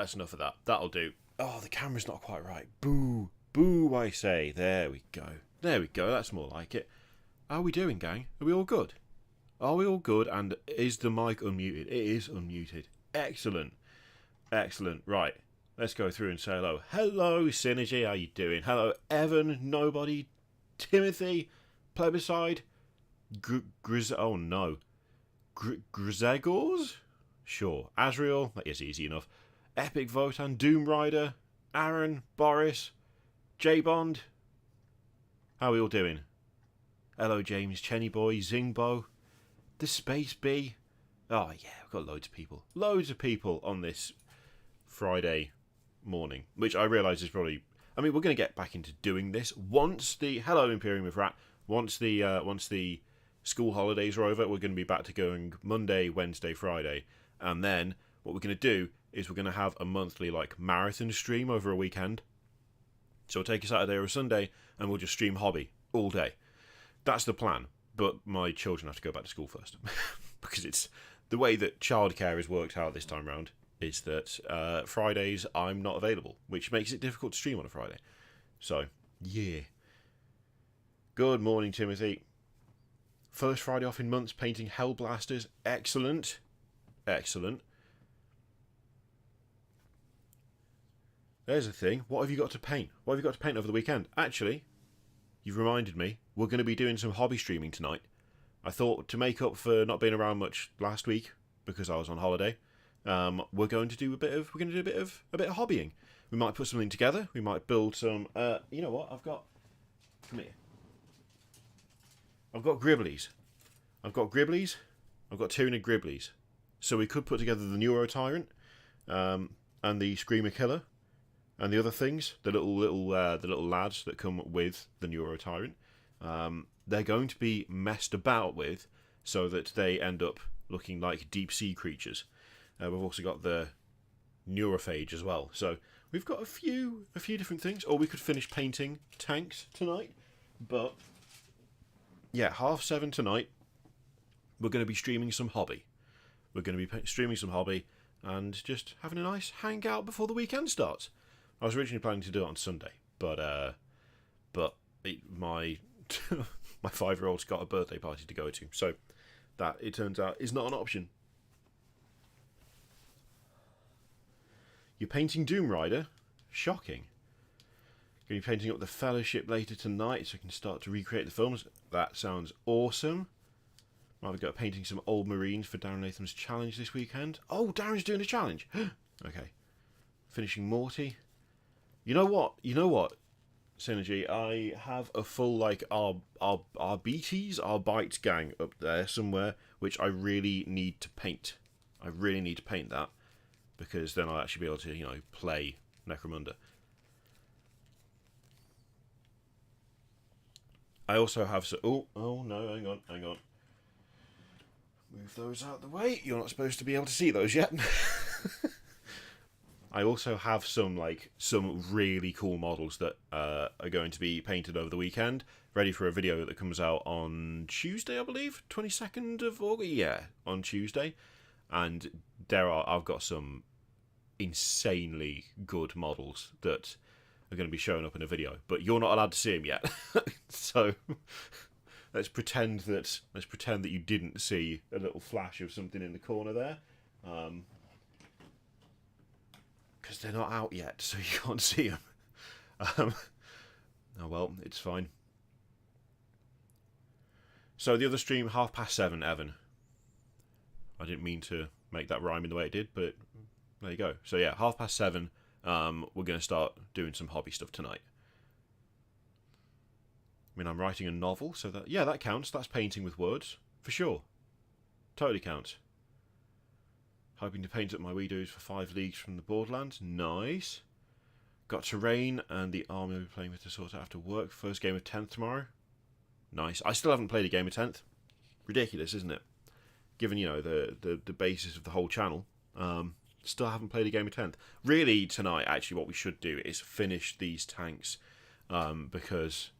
that's enough of that. That'll do. Oh, the camera's not quite right. Boo. Boo, I say. There we go. There we go. That's more like it. How are we doing, gang? Are we all good? Are we all good? And is the mic unmuted? It is unmuted. Excellent. Excellent. Right. Let's go through and say hello. Hello, Synergy. How you doing? Hello, Evan. Nobody. Timothy. Plebiscide. Oh, no. Grzegorz? Sure. Azrael. That is easy enough. Epic Votann. Doom Rider. Aaron. Boris. J-Bond. How are we all doing? Hello, James. Chenny Boy. Zingbo. The Space Bee. Oh, yeah. We've got loads of people. Loads of people on this Friday morning. Which I realise is probably... I mean, we're going to get back into doing this once the... Hello, Imperium with Rat. Once the school holidays are over, we're going to be back to going Monday, Wednesday, Friday. And then what we're going to do is we're going to have a monthly like marathon stream over a weekend. So we'll take a Saturday or a Sunday and we'll just stream hobby all day. That's the plan. But my children have to go back to school first. Because it's the way that childcare has worked out this time round is that Fridays I'm not available, which makes it difficult to stream on a Friday. So, yeah. Good morning, Timothy. First Friday off in months, painting Hellblasters. Excellent. Excellent. There's a thing. What have you got to paint? What have you got to paint over the weekend? Actually, you've reminded me. We're going to be doing some hobby streaming tonight. I thought to make up for not being around much last week because I was on holiday. We're going to do a bit of hobbying. We might put something together. We might build some. You know what? Come here. I've got Gribblies. I've got Tyranid Gribblies. So we could put together the Neuro Tyrant, and the Screamer Killer, and the other things, the little lads that come with the Neuro Tyrant. They're going to be messed about with, so that they end up looking like deep sea creatures. We've also got the Neurophage as well. So we've got a few different things. Or we could finish painting tanks tonight, but. Yeah, 7:30 tonight, we're going to be streaming some hobby. We're going to be streaming some hobby and just having a nice hangout before the weekend starts. I was originally planning to do it on Sunday, but my 5-year-old's got a birthday party to go to, so that, it turns out, is not an option. You're painting Doom Rider? Shocking. Going to be painting up the Fellowship later tonight so I can start to recreate the films. That sounds awesome. Might be painting some old Marines for Darren Latham's challenge this weekend. Oh, Darren's doing a challenge. Okay. Finishing Morty. You know what, Synergy? I have a full, like, our BTs, our Bites gang up there somewhere, which I really need to paint. I really need to paint that, because then I'll actually be able to, play Necromunda. I also have some... Oh no, hang on. Move those out of the way. You're not supposed to be able to see those yet. I also have some really cool models that are going to be painted over the weekend, ready for a video that comes out on Tuesday, I believe, 22nd of August. Yeah, on Tuesday. And I've got some insanely good models that are going to be showing up in a video, but you're not allowed to see them yet. So let's pretend that you didn't see a little flash of something in the corner there, because they're not out yet, so you can't see them. Oh well, it's fine. So the other stream, 7:30, Evan. I didn't mean to make that rhyme in the way it did, but there you go. So yeah, 7:30. We're going to start doing some hobby stuff tonight. I mean, I'm writing a novel, so that counts. That's painting with words, for sure. Totally counts. Hoping to paint up my widows for 5 leagues from the Borderlands. Nice. Got terrain and the army I'll be playing with to sort out after work. First game of 10th tomorrow. Nice. I still haven't played a game of 10th. Ridiculous, isn't it? Given, the basis of the whole channel. Still haven't played a game of 10th. Really, tonight, actually, what we should do is finish these tanks, because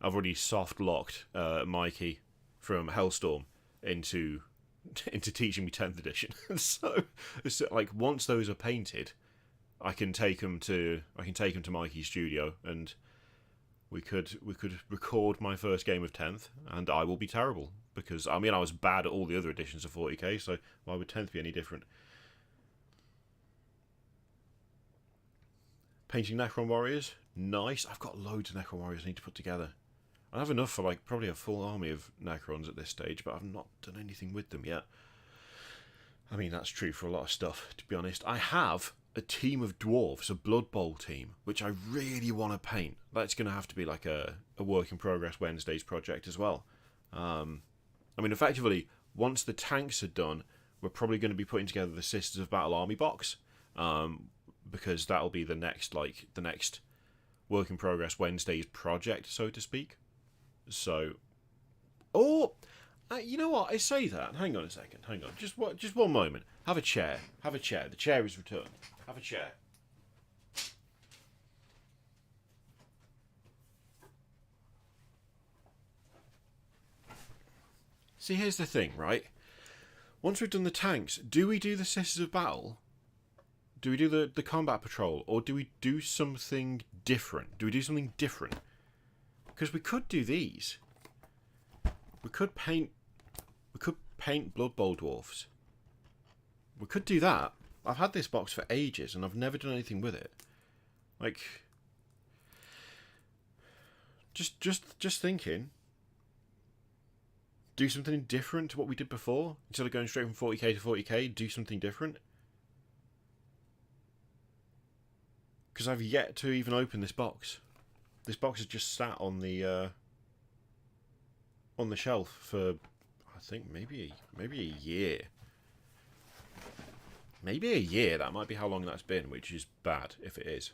I've already soft-locked Mikey from Hellstorm into teaching me 10th edition. so, like, once those are painted, I can take them to Mikey's studio, and we could record my first game of 10th, and I will be terrible because I mean I was bad at all the other editions of 40k, so why would 10th be any different? Painting Necron Warriors, nice. I've got loads of Necron Warriors I need to put together. I have enough for like probably a full army of Necrons at this stage, but I've not done anything with them yet. I mean, that's true for a lot of stuff, to be honest. I have a team of dwarves, a Blood Bowl team, which I really want to paint. That's going to have to be like a work in progress Wednesdays project as well. I mean, effectively, once the tanks are done, we're probably going to be putting together the Sisters of Battle army box, because that'll be the next work in progress Wednesdays project, so to speak. So, you know what? I say that. Hang on a second. Hang on. Just one moment. Have a chair. Have a chair. The chair is returned. Have a chair. See, here's the thing, right? Once we've done the tanks, do we do the Sisters of Battle? Do we do the combat patrol? Or do we do something different? Do we do something different? Because we could do these. We could paint Blood Bowl dwarfs. We could do that. I've had this box for ages and I've never done anything with it. Like, just thinking. Do something different to what we did before. Instead of going straight from 40k to 40k, do something different. Because I've yet to even open this box. This box has just sat on the shelf for, I think, maybe a year. Maybe a year. That might be how long that's been, which is bad if it is.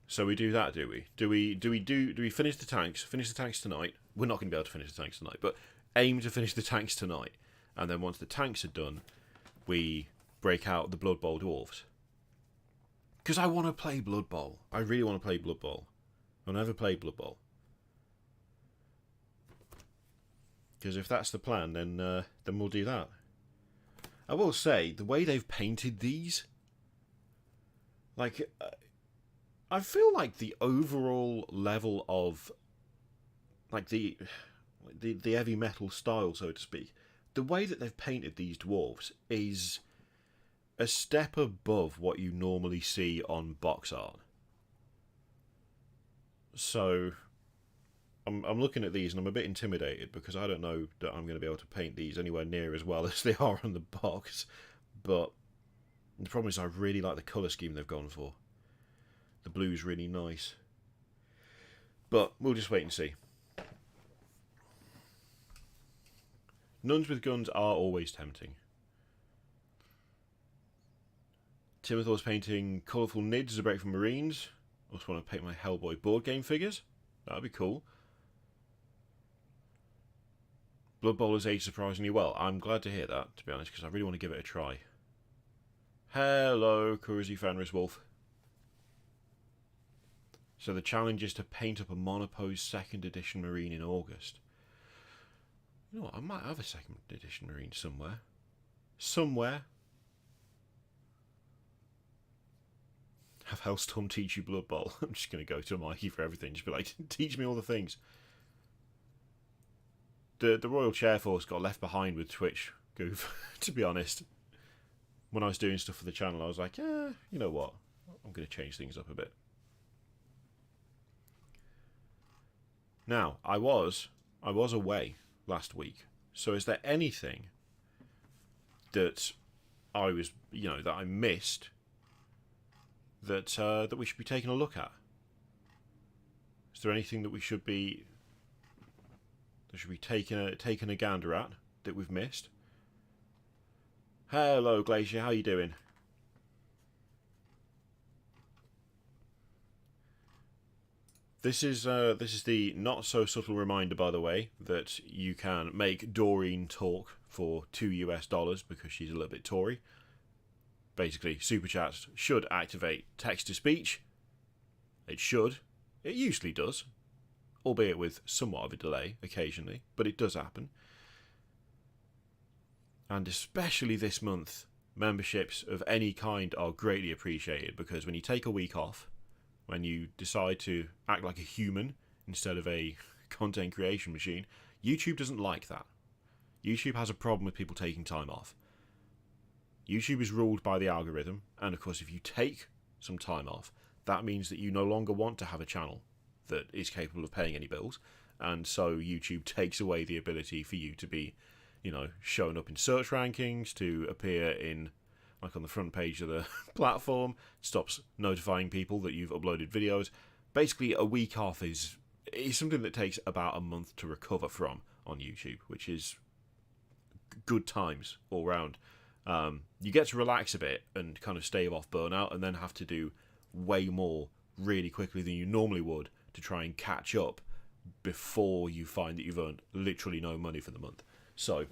So we do that, do we? Do we finish the tanks? Finish the tanks tonight? We're not going to be able to finish the tanks tonight, but aim to finish the tanks tonight. And then once the tanks are done, we break out the Blood Bowl dwarves. Because I want to play Blood Bowl. I really want to play Blood Bowl. I've never played Blood Bowl. Because if that's the plan, then we'll do that. I will say, the way they've painted these, like, I feel like the overall level of, like, the heavy metal style, so to speak, the way that they've painted these dwarves is a step above what you normally see on box art. So I'm looking at these and I'm a bit intimidated because I don't know that I'm going to be able to paint these anywhere near as well as they are on the box. But the problem is I really like the colour scheme they've gone for. The blue's really nice. But we'll just wait and see. Nuns with guns are always tempting. Timothor's painting colourful nids as a break from Marines. Also want to paint my Hellboy board game figures. That'd be cool. Blood Bowl has aged surprisingly well. I'm glad to hear that, to be honest, because I really want to give it a try. Hello, Kuruzi Fenris Wolf. So the challenge is to paint up a Monopose 2nd edition Marine in August. You know what, I might have a 2nd edition Marine somewhere. Somewhere. Have Hellstorm teach you Blood Bowl. I'm just going to go to Mikey for everything. Just be like, teach me all the things. The Royal Chair Force got left behind with Twitch goof, to be honest. When I was doing stuff for the channel, I was like, yeah, you know what? I'm going to change things up a bit. Now, I was away last week. So is there anything that I was, that I missed that we should be taking a look at? Is there anything that we should be taking a gander at that we've missed? Hello, Glacier. How you doing? This is the not so subtle reminder, by the way, that you can make Doreen talk for $2 because she's a little bit Tory. Basically, Superchat should activate text to speech. It should. It usually does. albeit with somewhat of a delay occasionally, but it does happen. And especially this month, memberships of any kind are greatly appreciated, because when you take a week off, when you decide to act like a human instead of a content creation machine, YouTube doesn't like that. YouTube has a problem with people taking time off. YouTube is ruled by the algorithm, and of course if you take some time off, that means that you no longer want to have a channel that is capable of paying any bills, and so YouTube takes away the ability for you to be, you know, showing up in search rankings, to appear in, like, on the front page of the platform, stops notifying people that you've uploaded videos. Basically, a week off is something that takes about a month to recover from on YouTube, which is good times all round. You get to relax a bit and kind of stave off burnout, and then have to do way more really quickly than you normally would to try and catch up before you find that you've earned literally no money for the month. So,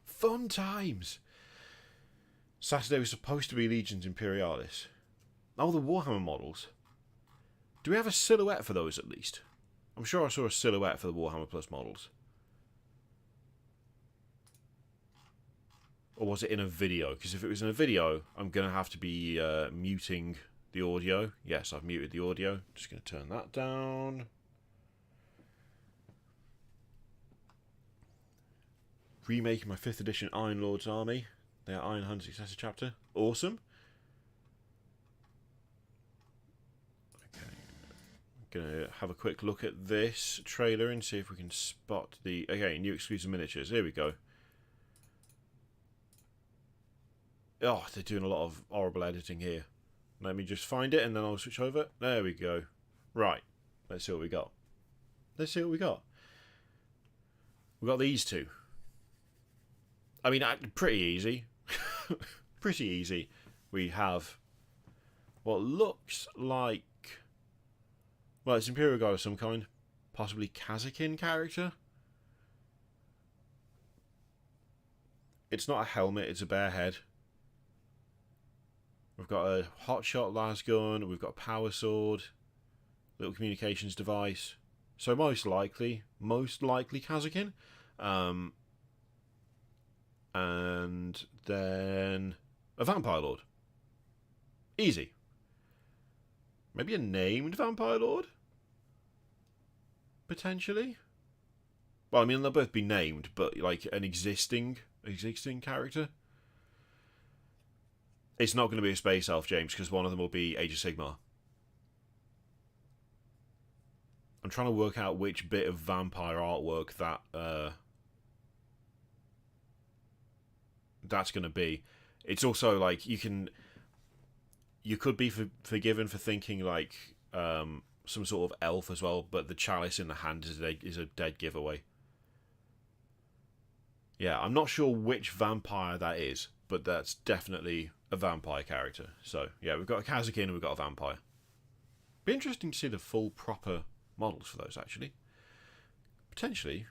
fun times! Saturday was supposed to be Legions Imperialis. Oh, the Warhammer models. Do we have a silhouette for those at least? I'm sure I saw a silhouette for the Warhammer Plus models. Or was it in a video? Because if it was in a video, I'm going to have to be muting the audio. Yes, I've muted the audio. Just going to turn that down. Remaking my 5th edition Iron Lord's army. Their Iron Hun Successor chapter. Awesome. Okay. I'm going to have a quick look at this trailer and see if we can spot the... Okay, new exclusive miniatures. Here we go. Oh, they're doing a lot of horrible editing here. Let me just find it and then I'll switch over. There we go. Right. Let's see what we got. Let's see what we got. We got these two. I mean, pretty easy. Pretty easy. We have what looks like... Well, it's Imperial Guard of some kind. Possibly Kazakin character. It's not a helmet, it's a bare head. We've got a hotshot las gun, we've got a power sword, little communications device. So most likely Kazakin. And then a Vampire Lord. Easy. Maybe a named Vampire Lord? Potentially? Well, I mean, they'll both be named, but like an existing character. It's not going to be a Space Elf, James, because one of them will be Age of Sigmar. I'm trying to work out which bit of vampire artwork that's going to be. It's also like you could be forgiven for thinking like some sort of elf as well, but the chalice in the hand is a dead giveaway. Yeah, I'm not sure which vampire that is, but that's definitely a vampire character. So yeah, we've got a Kazakin and we've got a vampire. Be interesting to see the full proper models for those, actually. Potentially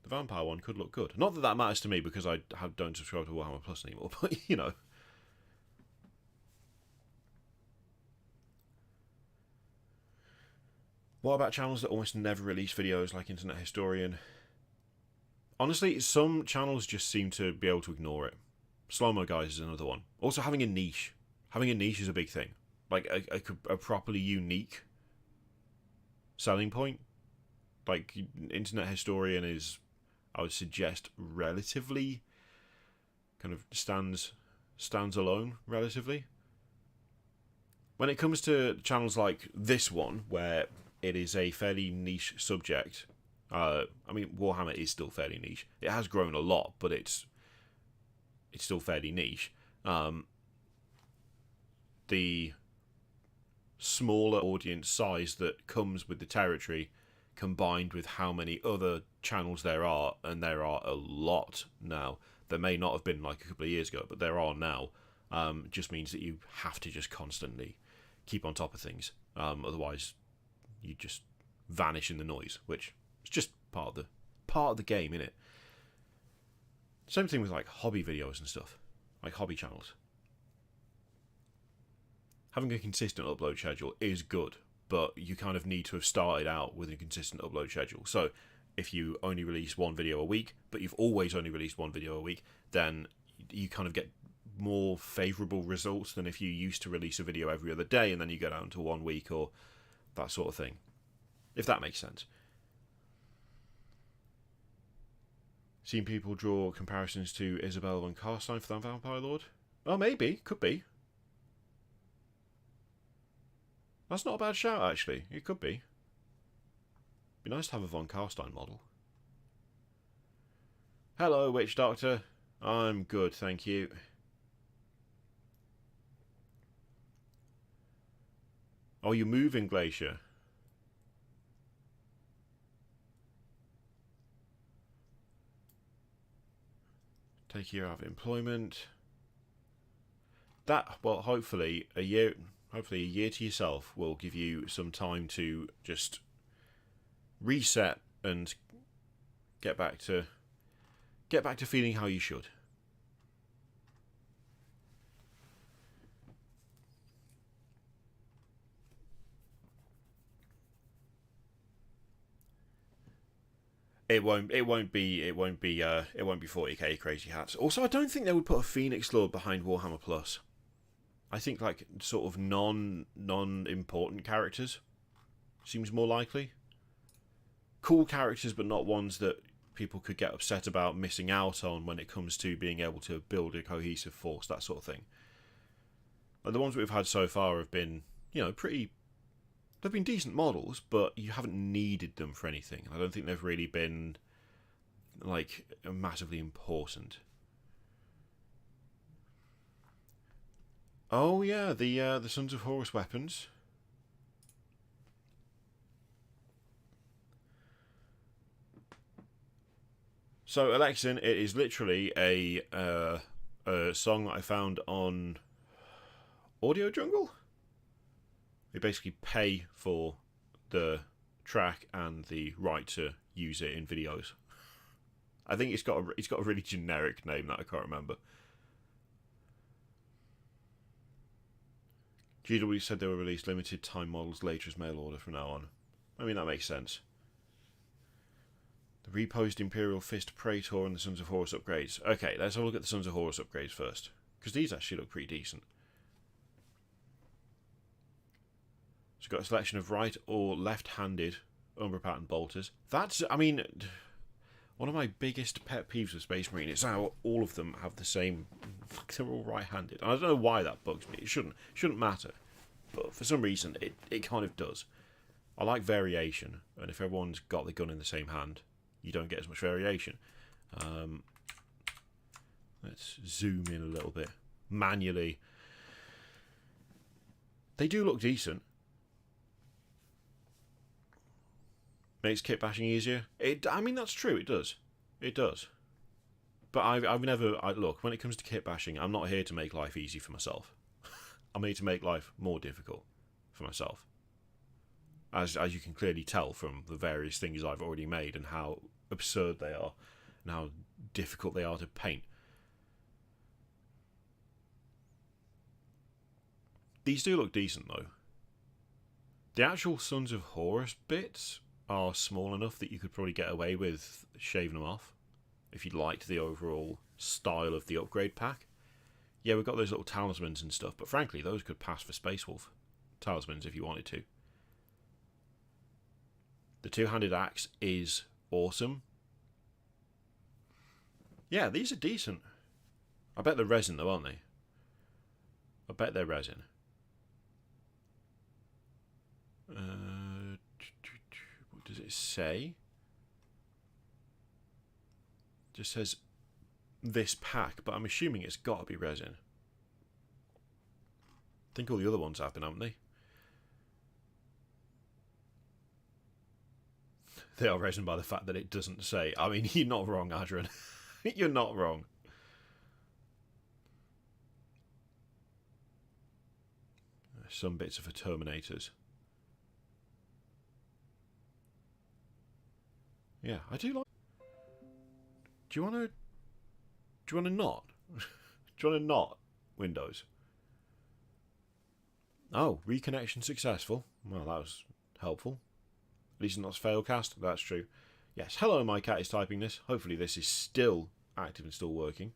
the vampire one could look good. Not that that matters to me, because I don't subscribe to Warhammer Plus anymore, but you know. What about channels that almost never release videos, like Internet Historian? Honestly, some channels just seem to be able to ignore it. Slow-mo guys is another one. Also, having a niche. Having a niche is a big thing. Like, a properly unique selling point. Like, Internet Historian is, I would suggest, relatively kind of stands alone, relatively. When it comes to channels like this one, where it is a fairly niche subject, I mean, Warhammer is still fairly niche. It has grown a lot, but it's still fairly niche. The smaller audience size that comes with the territory, combined with how many other channels there are, and there are a lot now. There may not have been like a couple of years ago, but there are now. Just means that you have to just constantly keep on top of things. Otherwise, you just vanish in the noise, which is just part of the game, innit? Same thing with like hobby videos and stuff, like hobby channels. Having a consistent upload schedule is good, but you kind of need to have started out with a consistent upload schedule. So if you only release one video a week, but you've always only released one video a week, then you kind of get more favourable results than if you used to release a video every other day and then you go down to 1 week or that sort of thing. If that makes sense. Seen people draw comparisons to Isabel and Karstein for that Vampire Lord? Oh, maybe. Could be. That's not a bad shout, actually. It could be. Be nice to have a Von Karstein model. Hello, Witch Doctor. I'm good, thank you. Oh, you're moving, Glacier. Take a year out of employment. That, well, hopefully a year to yourself will give you some time to just reset and get back to feeling how you should. It won't be 40k crazy hats. Also, I don't think they would put a Phoenix Lord behind Warhammer Plus. I think like sort of non-important characters seems more likely. Cool characters, but not ones that people could get upset about missing out on when it comes to being able to build a cohesive force, that sort of thing. Like the ones we've had so far have been, they've been decent models, but you haven't needed them for anything. I don't think they've really been like massively important. Oh yeah, the Sons of Horus weapons. So Alexin, it is literally a song that I found on Audio Jungle. They basically pay for the track and the right to use it in videos. I think it's got a really generic name that I can't remember. GW said they will release limited time models later as mail order from now on. I mean, that makes sense. The reposed Imperial Fist, Prator, and the Sons of Horus upgrades. Okay, let's have a look at the Sons of Horus upgrades first, because these actually look pretty decent. So we've got a selection of right or left-handed Umbra pattern bolters. That's, I mean, one of my biggest pet peeves with Space Marine is how all of them have the same. They're all right-handed. And I don't know why that bugs me. It shouldn't matter, but for some reason it kind of does. I like variation, and if everyone's got the gun in the same hand, you don't get as much variation. Let's zoom in a little bit manually. They do look decent. Makes kit bashing easier. I mean, that's true. It does. It does. But I've never. Look, when it comes to kit bashing, I'm not here to make life easy for myself. I'm here to make life more difficult for myself. As you can clearly tell from the various things I've already made and how absurd they are and how difficult they are to paint. These do look decent though. The actual Sons of Horus bits are small enough that you could probably get away with shaving them off if you liked the overall style of the upgrade pack. Yeah, we've got those little talismans and stuff, but frankly, those could pass for Space Wolf talismans if you wanted to. The two-handed axe is awesome. Yeah, these are decent. I bet they're resin though, aren't they? I bet they're resin. What does it say? It just says this pack, but I'm assuming it's got to be resin. I think all the other ones have been, haven't they? They are resin by the fact that it doesn't say. I mean, you're not wrong, Adrian. You're not wrong. Some bits are for Terminators. Yeah, I do like. Do you want to? Do you want to not? Do you want to not Windows? Oh, reconnection successful. Well, that was helpful. At least not failcast. That's true. Yes, hello, my cat is typing this. Hopefully this is still active and still working.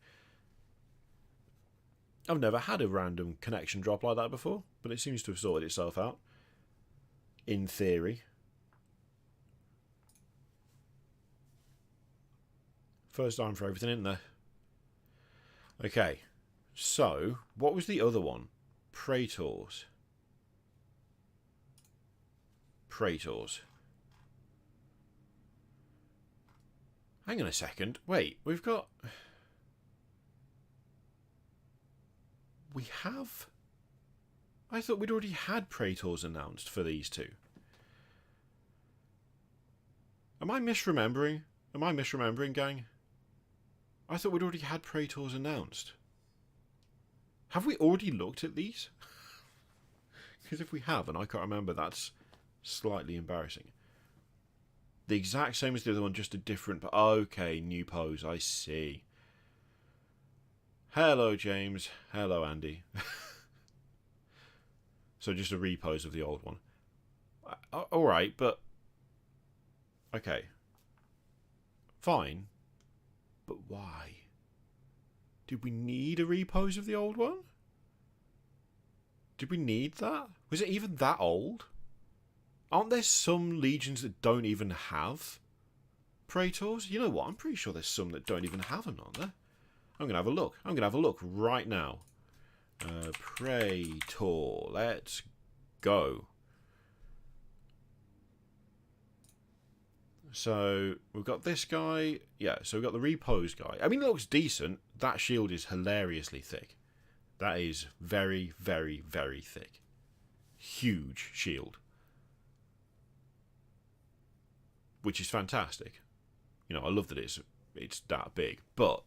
I've never had a random connection drop like that before, but it seems to have sorted itself out. In theory. First time for everything, isn't there? Okay, so what was the other one? Praetors. Praetors. Hang on a second. Wait, we've got... We have... I thought we'd already had Praetors announced for these two. Am I misremembering? Am I misremembering, gang? I thought we'd already had Praetors announced. Have we already looked at these? Because if we have, and I can't remember, that's slightly embarrassing. The exact same as the other one, just a different... Okay, new pose, I see. Hello, James. Hello, Andy. So just a repose of the old one. Alright, but... Okay. Fine. But why? Did we need a repose of the old one? Did we need that? Was it even that old? Aren't there some legions that don't even have Praetors? You know what? I'm pretty sure there's some that don't even have them, aren't there? I'm going to have a look. I'm going to have a look right now. Praetor. Let's go. So, we've got this guy. Yeah, so we've got the repose guy. I mean, it looks decent. That shield is hilariously thick. That is very, very, very thick. Huge shield. Which is fantastic. You know, I love that it's that big. But,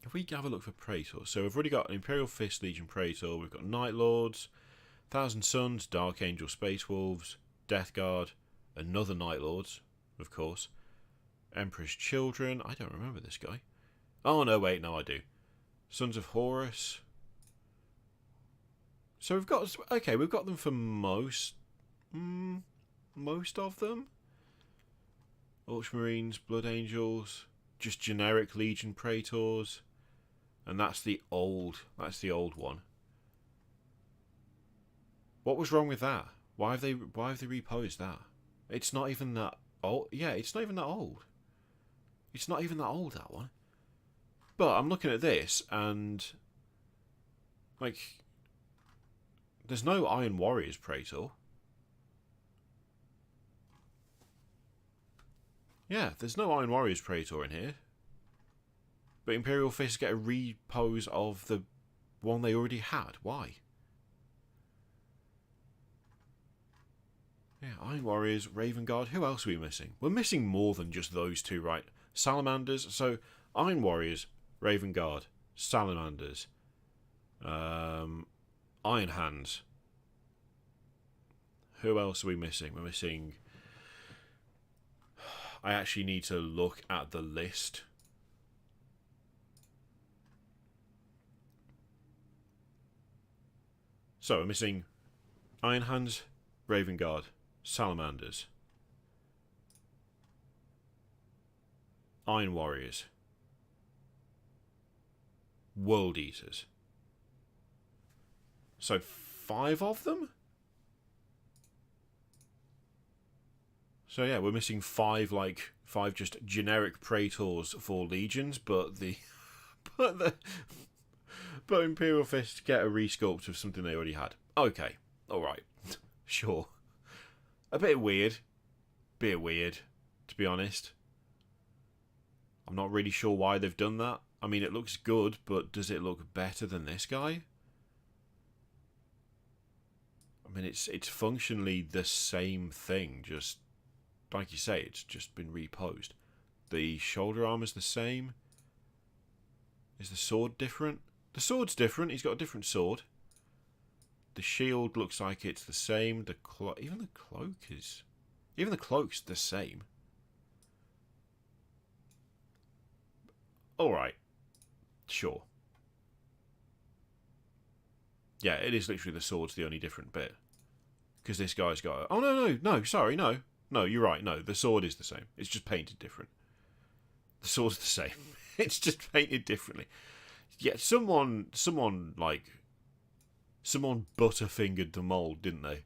if we have a look for Praetor. So, we've already got an Imperial Fist Legion Praetor. We've got Night Lords, Thousand Suns, Dark Angel Space Wolves, Death Guard, another Night Lords, of course. Emperor's Children. I don't remember this guy. Oh, no, wait, no, I do. Sons of Horus. So we've got... Okay, we've got them for most... most of them. Ultramarines, Blood Angels, just generic Legion Praetors. And that's the old... That's the old one. What was wrong with that? Why have they reposed that? It's not even that old. Yeah, it's not even that old. It's not even that old, that one. But I'm looking at this, and... Like... There's no Iron Warriors Praetor. Yeah, there's no Iron Warriors Praetor in here. But Imperial Fist get a repose of the one they already had. Why? Yeah, Iron Warriors, Raven Guard. Who else are we missing? We're missing more than just those two, right? Salamanders. So, Iron Warriors, Raven Guard, Salamanders, Iron Hands. Who else are we missing? We're missing... I actually need to look at the list. So, we're missing Iron Hands, Raven Guard, Salamanders, Iron Warriors, World Eaters. So 5 of them? So yeah, we're missing 5 just generic Praetors for legions, but but Imperial Fist get a resculpt of something they already had. Okay, alright. Sure. A bit weird, to be honest. I'm not really sure why they've done that. I mean, it looks good, but does it look better than this guy? I mean, it's functionally the same thing, just, like you say, it's just been reposed. The shoulder armor's the same. Is the sword different? The sword's different, he's got a different sword. The shield looks like it's the same. Even the cloak's the same. Alright. Sure. Yeah, it is literally the sword's the only different bit. Because this guy's got... Oh, no, sorry, no. No, you're right, no, the sword is the same. It's just painted different. The sword's the same. It's just painted differently. Yeah, someone butterfingered the mould, didn't they?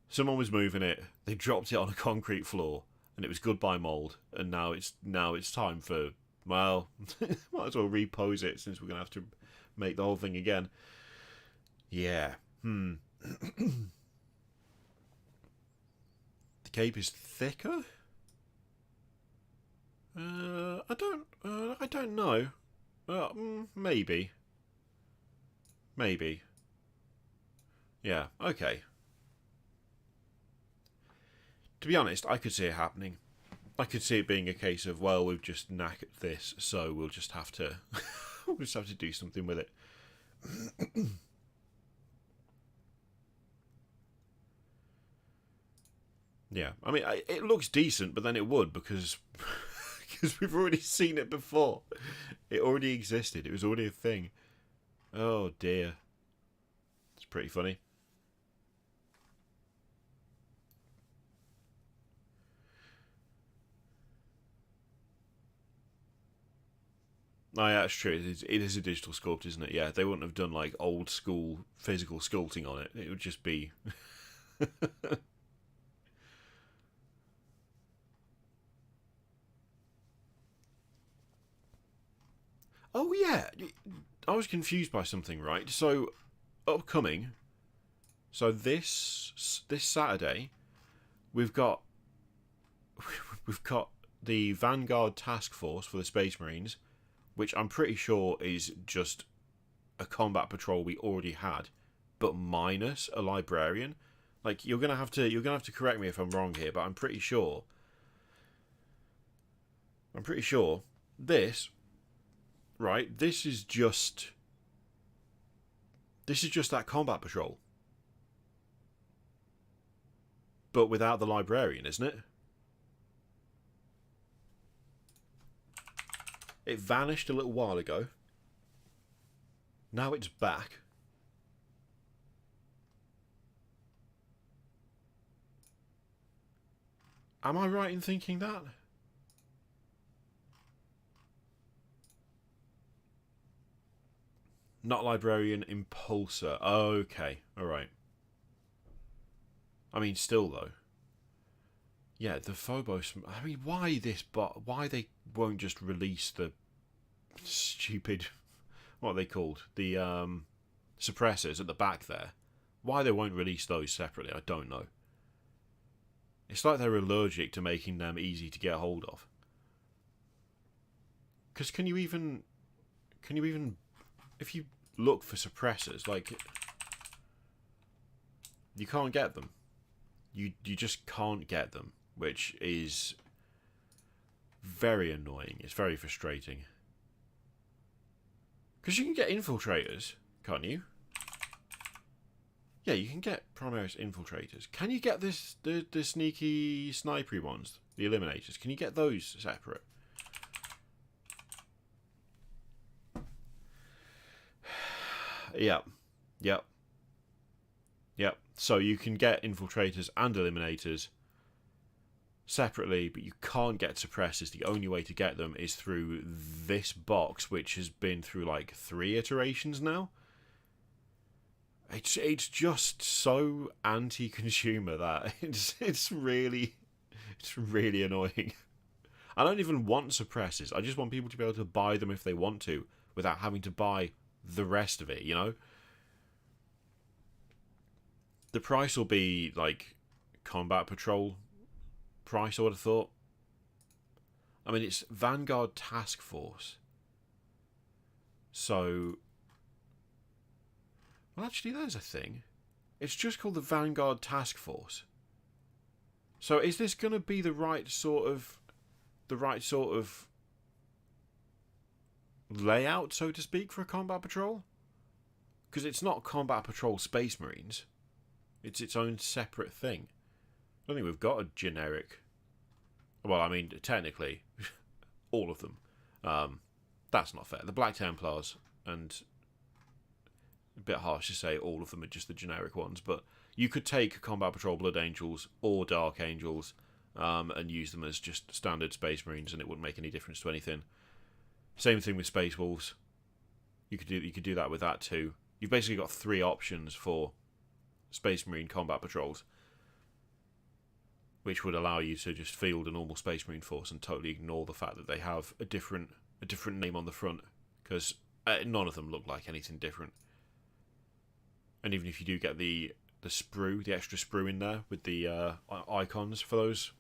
Someone was moving it, they dropped it on a concrete floor, and it was goodbye mould, and now it's time for, well, might as well repose it since we're going to have to make the whole thing again. Yeah. The cape is thicker? I don't know. Maybe. Yeah, okay. To be honest, I could see it happening. I could see it being a case of, well, we've just knackered this, so we'll just have to do something with it. Yeah, I mean, it looks decent, but then it would, because we've already seen it before. It already existed. It was already a thing. Oh, dear. It's pretty funny. Oh, yeah, that's true. It is a digital sculpt, isn't it? Yeah, they wouldn't have done, like, old school physical sculpting on it. It would just be... Oh, yeah. I was confused by something, right? So, upcoming... So, this Saturday, we've got the Vanguard task force for the Space Marines, which I'm pretty sure is just a combat patrol we already had, but minus a librarian. Like, you're gonna have to correct me if I'm wrong here, but I'm pretty sure this, right? This is just that combat patrol, but without the librarian, isn't it? It vanished a little while ago. Now it's back. Am I right in thinking that? Not librarian, impulsor. Okay, alright. I mean, still though. Yeah, the Phobos... I mean, why this bot? Why they won't just release the stupid... What are they called? The suppressors at the back there. Why they won't release those separately, I don't know. It's like they're allergic to making them easy to get hold of. Because can you even... If you look for suppressors, like... You can't get them. You just can't get them. Which is very annoying. It's very frustrating. Because you can get infiltrators, can't you? Yeah, you can get Primaris infiltrators. Can you get the sneaky snipery ones? The eliminators. Can you get those separate? Yep. So you can get infiltrators and eliminators separately, but you can't get suppressors. The only way to get them is through this box, which has been through like 3 iterations now. It's just so anti-consumer that it's really annoying. I don't even want suppressors. I just want people to be able to buy them if they want to, without having to buy the rest of it, you know? The price will be like combat patrol price, I would have thought. I mean, it's Vanguard Task Force. So... Well, actually, there's a thing. It's just called the Vanguard Task Force. So is this going to be the right sort of layout, so to speak, for a combat patrol? Because it's not Combat Patrol Space Marines. It's its own separate thing. I don't think we've got a generic... Well, I mean, technically, all of them. That's not fair. The Black Templars, and a bit harsh to say all of them are just the generic ones, but You could take Combat Patrol Blood Angels or Dark Angels and use them as just standard Space Marines, and it wouldn't make any difference to anything. Same thing with Space Wolves. You could do that with that too. You've basically got 3 options for Space Marine Combat Patrols, which would allow you to just field a normal Space Marine force and totally ignore the fact that they have a different name on the front, because none of them look like anything different. And even if you do get the sprue, the extra sprue in there with the icons for those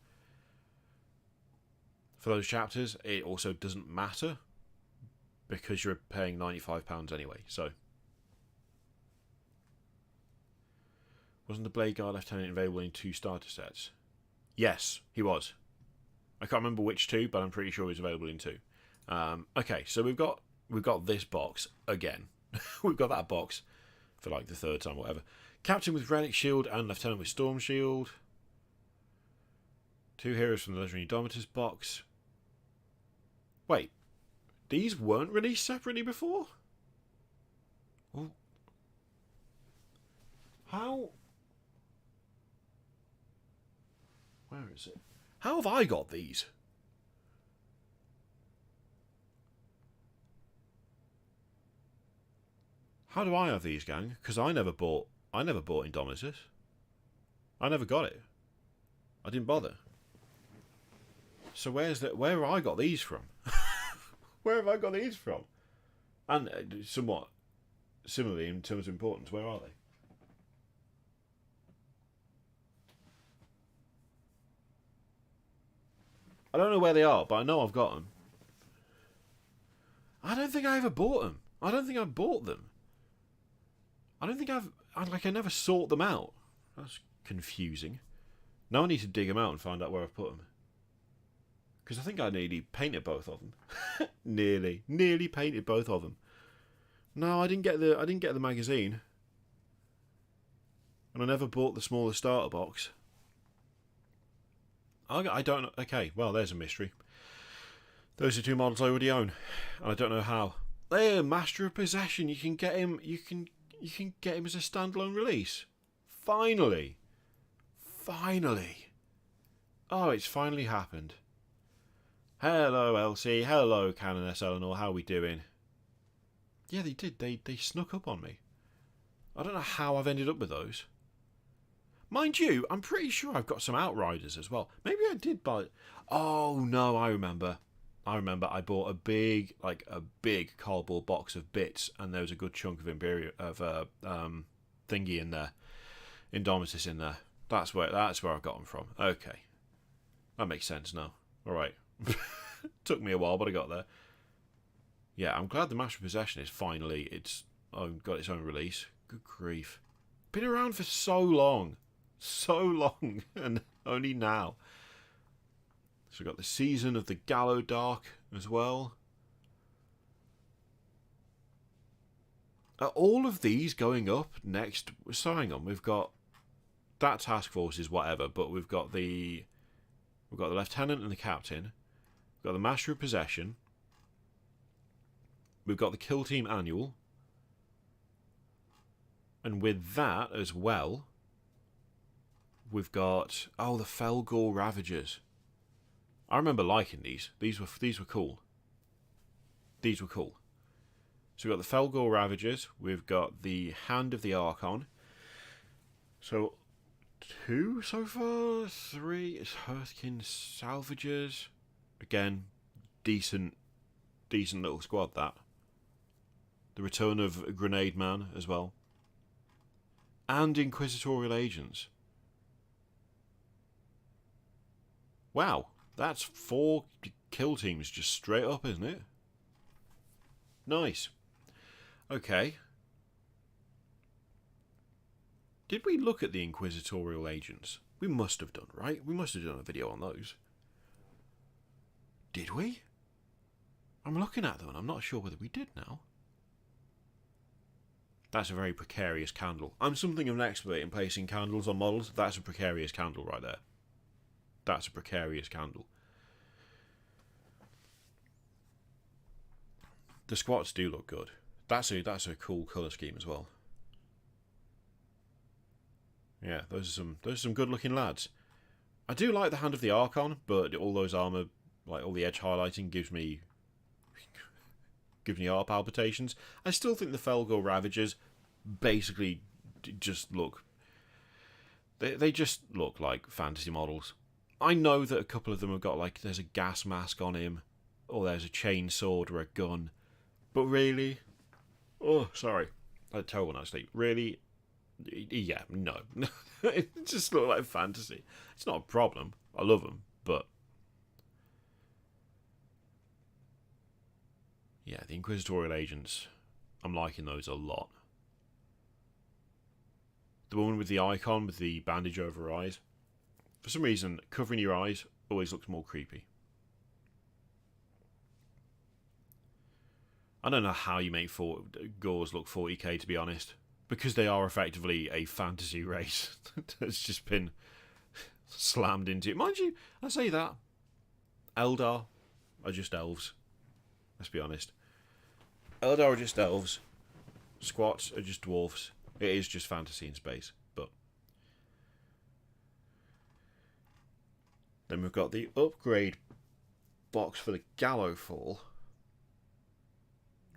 chapters, it also doesn't matter because you're paying £95 anyway. So, wasn't the Blade Guard Lieutenant available in 2 starter sets? Yes, he was. I can't remember which 2, but I'm pretty sure he was available in 2. Okay, so we've got this box again. We've got that box for like the 3rd time, or whatever. Captain with Relic Shield and Lieutenant with Storm Shield. 2 heroes from the Legendary Indomitus box. Wait, these weren't released separately before? Well, how? Where is it? How have I got these? How do I have these, gang? Because I never bought Indomitus. I never got it. I didn't bother. So where have I got these from? Where have I got these from? And somewhat similarly in terms of importance, where are they? I don't know where they are, but I know I've got them. I don't think I ever bought them. I don't think I bought them. I don't think I never sought them out. That's confusing. Now I need to dig them out and find out where I've put them. Because I think I nearly painted both of them. nearly painted both of them. No, I didn't get the magazine. And I never bought the smaller starter box. I don't know. Okay, well, there's a mystery. Those are 2 models I already own, and I don't know how. They're Master of Possession. You can get him. You can get him as a standalone release. Finally. Oh, it's finally happened. Hello, Elsie. Hello, Canoness Eleanor. How are we doing? Yeah, they did. They snuck up on me. I don't know how I've ended up with those. Mind you, I'm pretty sure I've got some Outriders as well. Maybe I did buy... Oh, no, I remember. I bought a big cardboard box of bits, and there was a good chunk of Imperial thingy in there. Indomitus in there. That's where I got them from. Okay. That makes sense now. Alright. Took me a while, but I got there. Yeah, I'm glad the Master of Possession is finally... got its own release. Good grief. Been around for so long. And only now. So we've got the Season of the Gallow Dark as well. Are all of these going up next? So hang on, we've got that task force is whatever, but we've got the Lieutenant and the Captain. We've got the Master of Possession. We've got the Kill Team Annual. And with that as well, we've got the Felgor Ravagers. I remember liking these. These were cool. These were cool. So we've got the Felgor Ravagers. We've got the Hand of the Archon. So 2 so far. 3 is Hearthkin Salvagers. Again, decent little squad, that. The return of Grenade Man as well. And Inquisitorial Agents. Wow, that's 4 kill teams just straight up, isn't it? Nice. Okay. Did we look at the Inquisitorial Agents? We must have done, right? We must have done a video on those. Did we? I'm looking at them and I'm not sure whether we did now. That's a very precarious candle. I'm something of an expert in placing candles on models. That's a precarious candle right there. That's a precarious candle. The squats do look good. That's a cool colour scheme as well. Yeah, those are some good looking lads. I do like the Hand of the Archon, but all those armor, like all the edge highlighting, gives me heart palpitations. I still think the Felgor Ravagers basically just look. They just look like fantasy models. I know that a couple of them have got like there's a gas mask on him, or there's a chainsaw or a gun, but really, oh sorry, that's terrible when I sleep. Really, yeah, no, it just looks like fantasy. It's not a problem. I love them, but yeah, the Inquisitorial agents, I'm liking those a lot. The woman with the icon with the bandage over her eyes, for some reason, covering your eyes always looks more creepy. I don't know how you make Gors look 40k, to be honest, because they are effectively a fantasy race that's just been slammed into it. Mind you, I say that, Eldar are just elves. Let's be honest. Eldar are just elves. Squats are just dwarfs. It is just fantasy in space. But then we've got the upgrade box for the Gallowfall,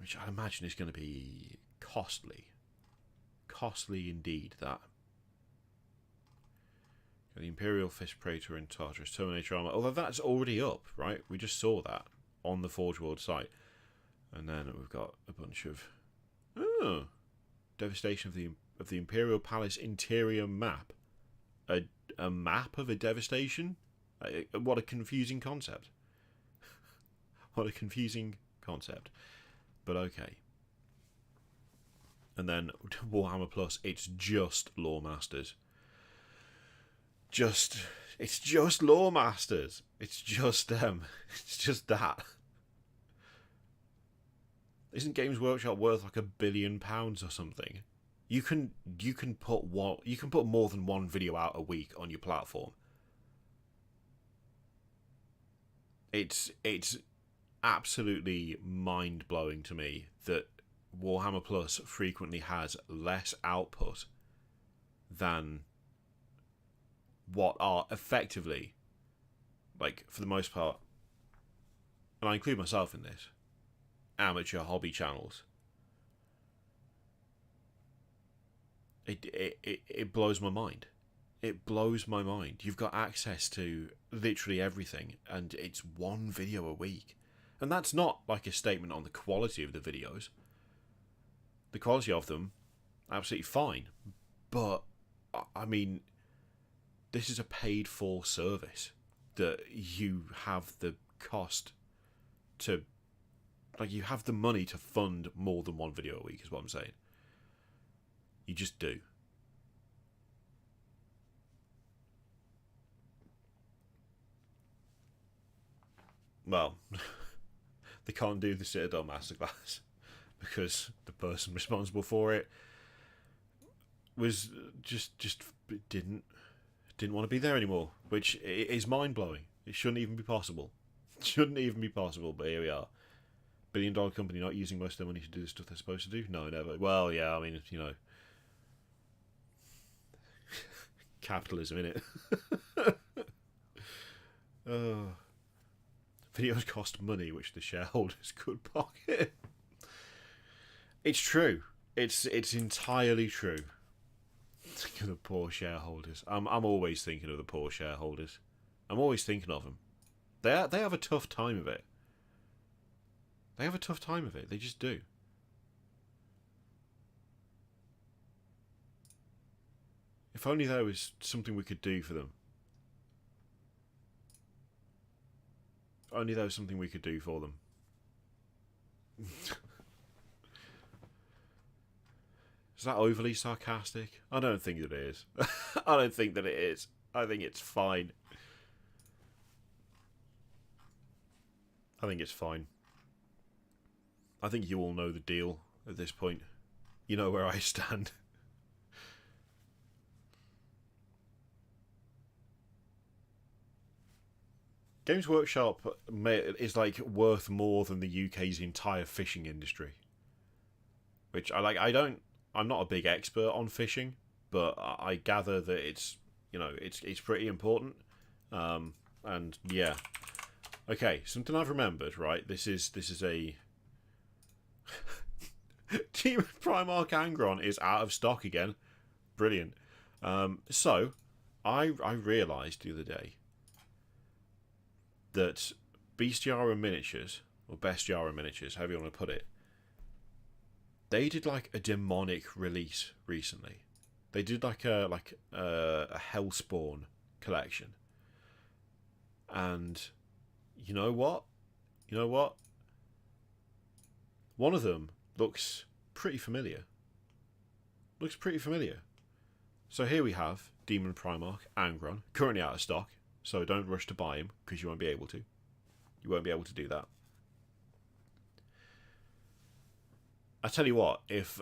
which I imagine is going to be costly. Costly indeed, that. The Imperial Fist, Prator and Tartarus Terminator armor. Although that's already up, right? We just saw that on the Forge World site. And then we've got a bunch of devastation of the Imperial Palace interior map. A map of a devastation? What a confusing concept. What a confusing concept. But okay. And then Warhammer Plus, it's just Lore Masters. It's just Lore Masters. It's just them. It's just that. Isn't Games Workshop worth like £1 billion or something? You can put more than one video out a week on your platform. It's absolutely mind blowing to me that Warhammer Plus frequently has less output than what are effectively, like for the most part, and I include myself in this, amateur hobby channels. It blows my mind. It blows my mind. You've got access to literally everything, and it's one video a week. And that's not like a statement on the quality of the videos. The quality of them, absolutely fine. But, I mean, this is a paid-for service that you have the cost to... Like, you have the money to fund more than one video a week, is what I'm saying. You just do. Well, they can't do the Citadel Masterclass because the person responsible for it was just didn't want to be there anymore, which is mind-blowing. It shouldn't even be possible. It shouldn't even be possible, but here we are. $1 billion company not using most of their money to do the stuff they're supposed to do? No, never. Well, yeah, I mean, you know, capitalism, innit? Videos cost money, which the shareholders could pocket. It's true. It's entirely true. Think of the poor shareholders. I'm always thinking of the poor shareholders. I'm always thinking of them. They have a tough time of it. They have a tough time of it. They just do. If only there was something we could do for them. If only there was something we could do for them. Is that overly sarcastic? I don't think that it is. I don't think that it is. I think it's fine. I think it's fine. I think you all know the deal at this point. You know where I stand. Games Workshop is like worth more than the UK's entire fishing industry. Which I like. I'm not a big expert on fishing, but I gather that it's, you know, it's pretty important. And yeah, okay, something I've remembered, right? This is a Team Primarch Angron is out of stock again. Brilliant. So I realised the other day that Bestiara Miniatures, or Bestiara Miniatures, however you want to put it, they did like a demonic release recently. They did like a Hellspawn collection. And you know what? One of them looks pretty familiar. So here we have Demon Primarch Angron, currently out of stock. So don't rush to buy him, because you won't be able to. You won't be able to do that. I tell you what, if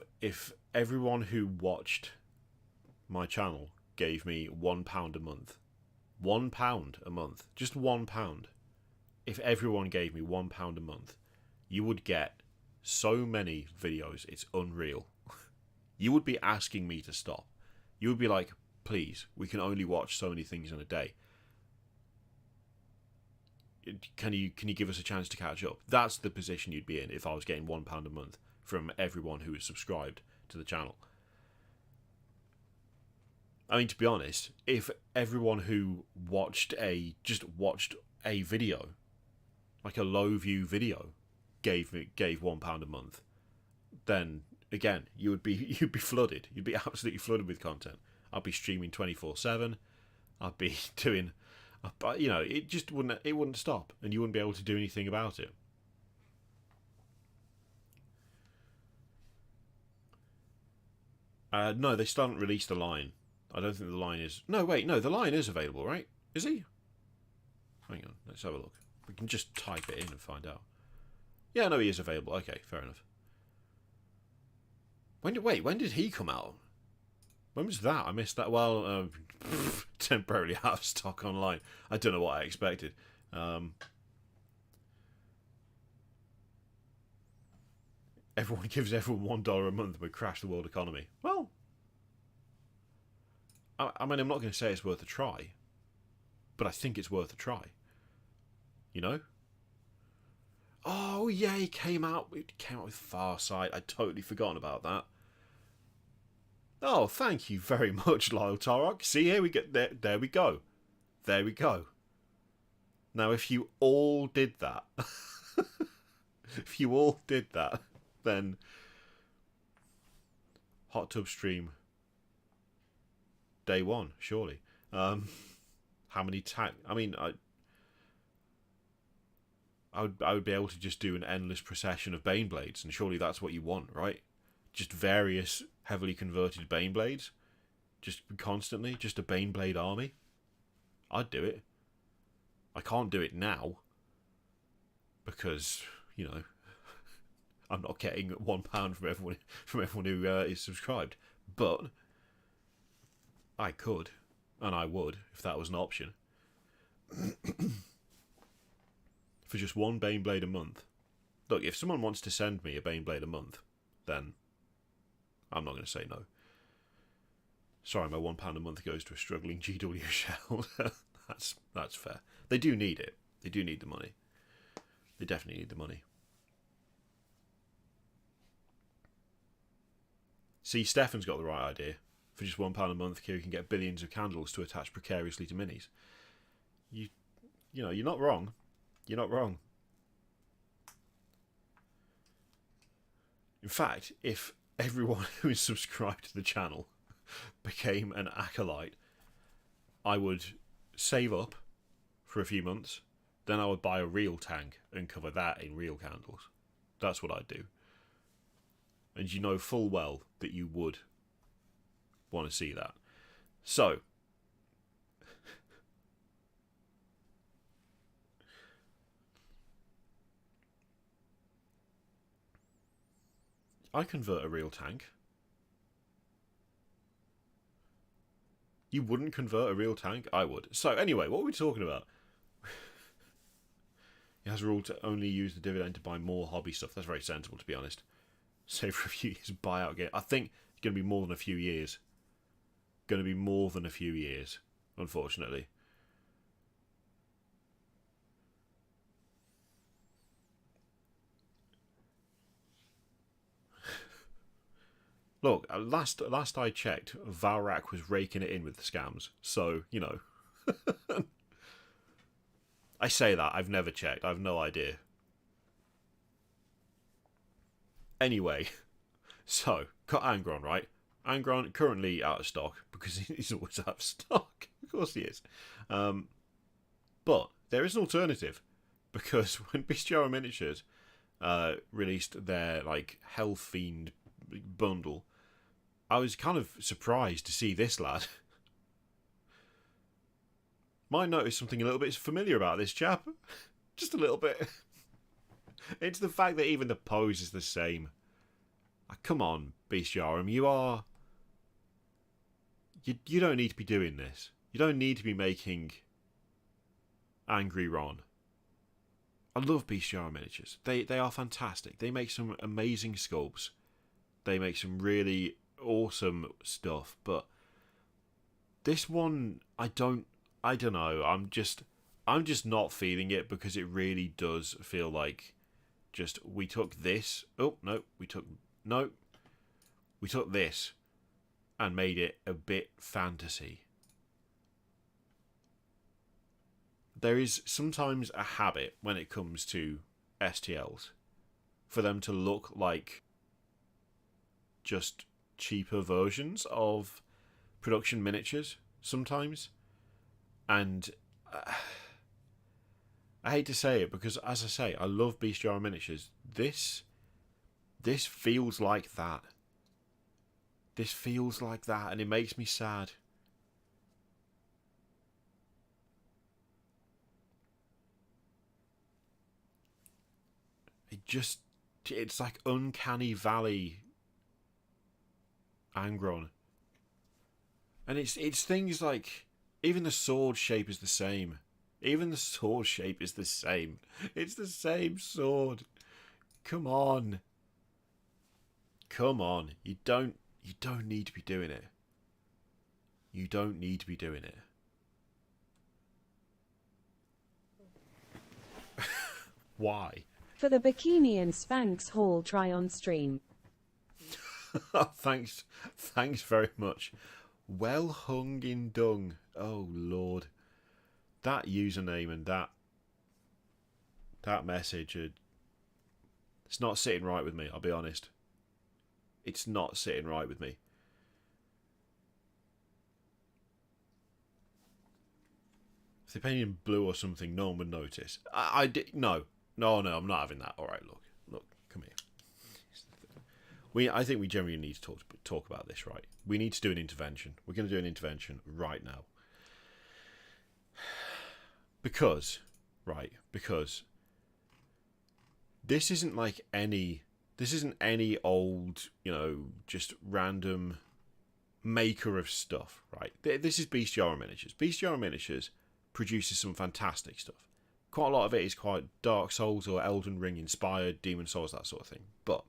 everyone who watched my channel gave me £1 a month, £1 a month, just £1, if everyone gave me £1 a month, you would get so many videos, it's unreal. You would be asking me to stop. You would be like, please, we can only watch so many things in a day. Can you give us a chance to catch up? That's the position you'd be in if I was getting £1 a month from everyone who is subscribed to the channel. I mean, to be honest, if everyone who just watched a video, like a low view video, gave £1 a month, then again you'd be flooded. You'd be absolutely flooded with content. I'd be streaming 24/7. I'd be doing, but you know, it wouldn't stop, and you wouldn't be able to do anything about it. No, they still haven't released the line. I don't think the line is. No, wait, no, the line is available, right? Is he? Hang on, let's have a look. We can just type it in and find out. Yeah, no, he is available. Okay, fair enough. When did he come out? When was that? I missed that. Well, temporarily out of stock online. I don't know what I expected. Everyone gives everyone $1 a month and we crash the world economy. Well, I mean, I'm not going to say it's worth a try, but I think it's worth a try. You know? Oh yeah, it came out with Farsight. I'd totally forgotten about that. Oh, thank you very much, Lyle Tarok. See, here we get there we go. There we go. Now if you all did that then hot tub stream day one, surely. How many I mean, I would be able to just do an endless procession of Baneblades, and surely that's what you want, right? Just various heavily converted Baneblades, just constantly, just a Baneblade army. I'd do it. I can't do it now because, you know, I'm not getting £1 from everyone who is subscribed, but I could, and I would if that was an option. For just one Baneblade a month. Look, if someone wants to send me a Baneblade a month, then I'm not going to say no. Sorry, my £1 a month goes to a struggling GW shell. That's fair. They do need it. They do need the money. They definitely need the money. See, Stefan's got the right idea. For just £1 a month, Kiri can get billions of candles to attach precariously to minis. You know, you're not wrong. You're not wrong. In fact, if everyone who is subscribed to the channel became an acolyte, I would save up for a few months, then I would buy a real tank and cover that in real candles. That's what I'd do. And you know full well that you would want to see that. So, I convert a real tank. You wouldn't convert a real tank? I would. So anyway, what are we talking about? It has a rule to only use the dividend to buy more hobby stuff. That's very sensible, to be honest. Save for a few years buyout game. I think it's going to be more than a few years. going to be more than a few years, unfortunately. Look, last I checked, Valrak was raking it in with the scams. So, you know. I say that, I've never checked. I have no idea. Anyway, so, got Angron, right? Angron currently out of stock, because he's always out of stock. Of course he is. But there is an alternative, because when Bestiara Miniatures released their, like, Hell Fiend bundle, I was kind of surprised to see this lad. Might notice something a little bit familiar about this chap. Just a little bit. It's the fact that even the pose is the same. Come on, Bestiarum, you are... You don't need to be doing this. You don't need to be making Angry Ron. I love Bestiara Miniatures. They are fantastic. They make some amazing sculpts. They make some really awesome stuff, but this one I don't know. I'm just not feeling it, because it really does feel like just we took this. Oh no, we took this and made it a bit fantasy. There is sometimes a habit when it comes to STLs for them to look like just cheaper versions of production miniatures sometimes, and I hate to say it, because as I say, I love Bestiara Miniatures. This feels like that. This feels like that, and it makes me sad. It's like Uncanny Valley Angron. And it's things like, even the sword shape is the same. Even the sword shape is the same. It's the same sword. Come on. Come on. You don't need to be doing it. You don't need to be doing it. Why? For the bikini and Spanx haul try on stream. Thanks very much. Well hung in dung. Oh Lord, that username and that message, it's not sitting right with me. I'll be honest. It's not sitting right with me. If they painted in blue or something, no one would notice. No, I'm not having that. All right, look, come here. I think we generally need to talk about this, right? We need to do an intervention. We're going to do an intervention right now. Because this isn't any old, just random maker of stuff, right? This is Bestiara Miniatures. Bestiara Miniatures produces some fantastic stuff. Quite a lot of it is quite Dark Souls or Elden Ring inspired, Demon Souls, that sort of thing. But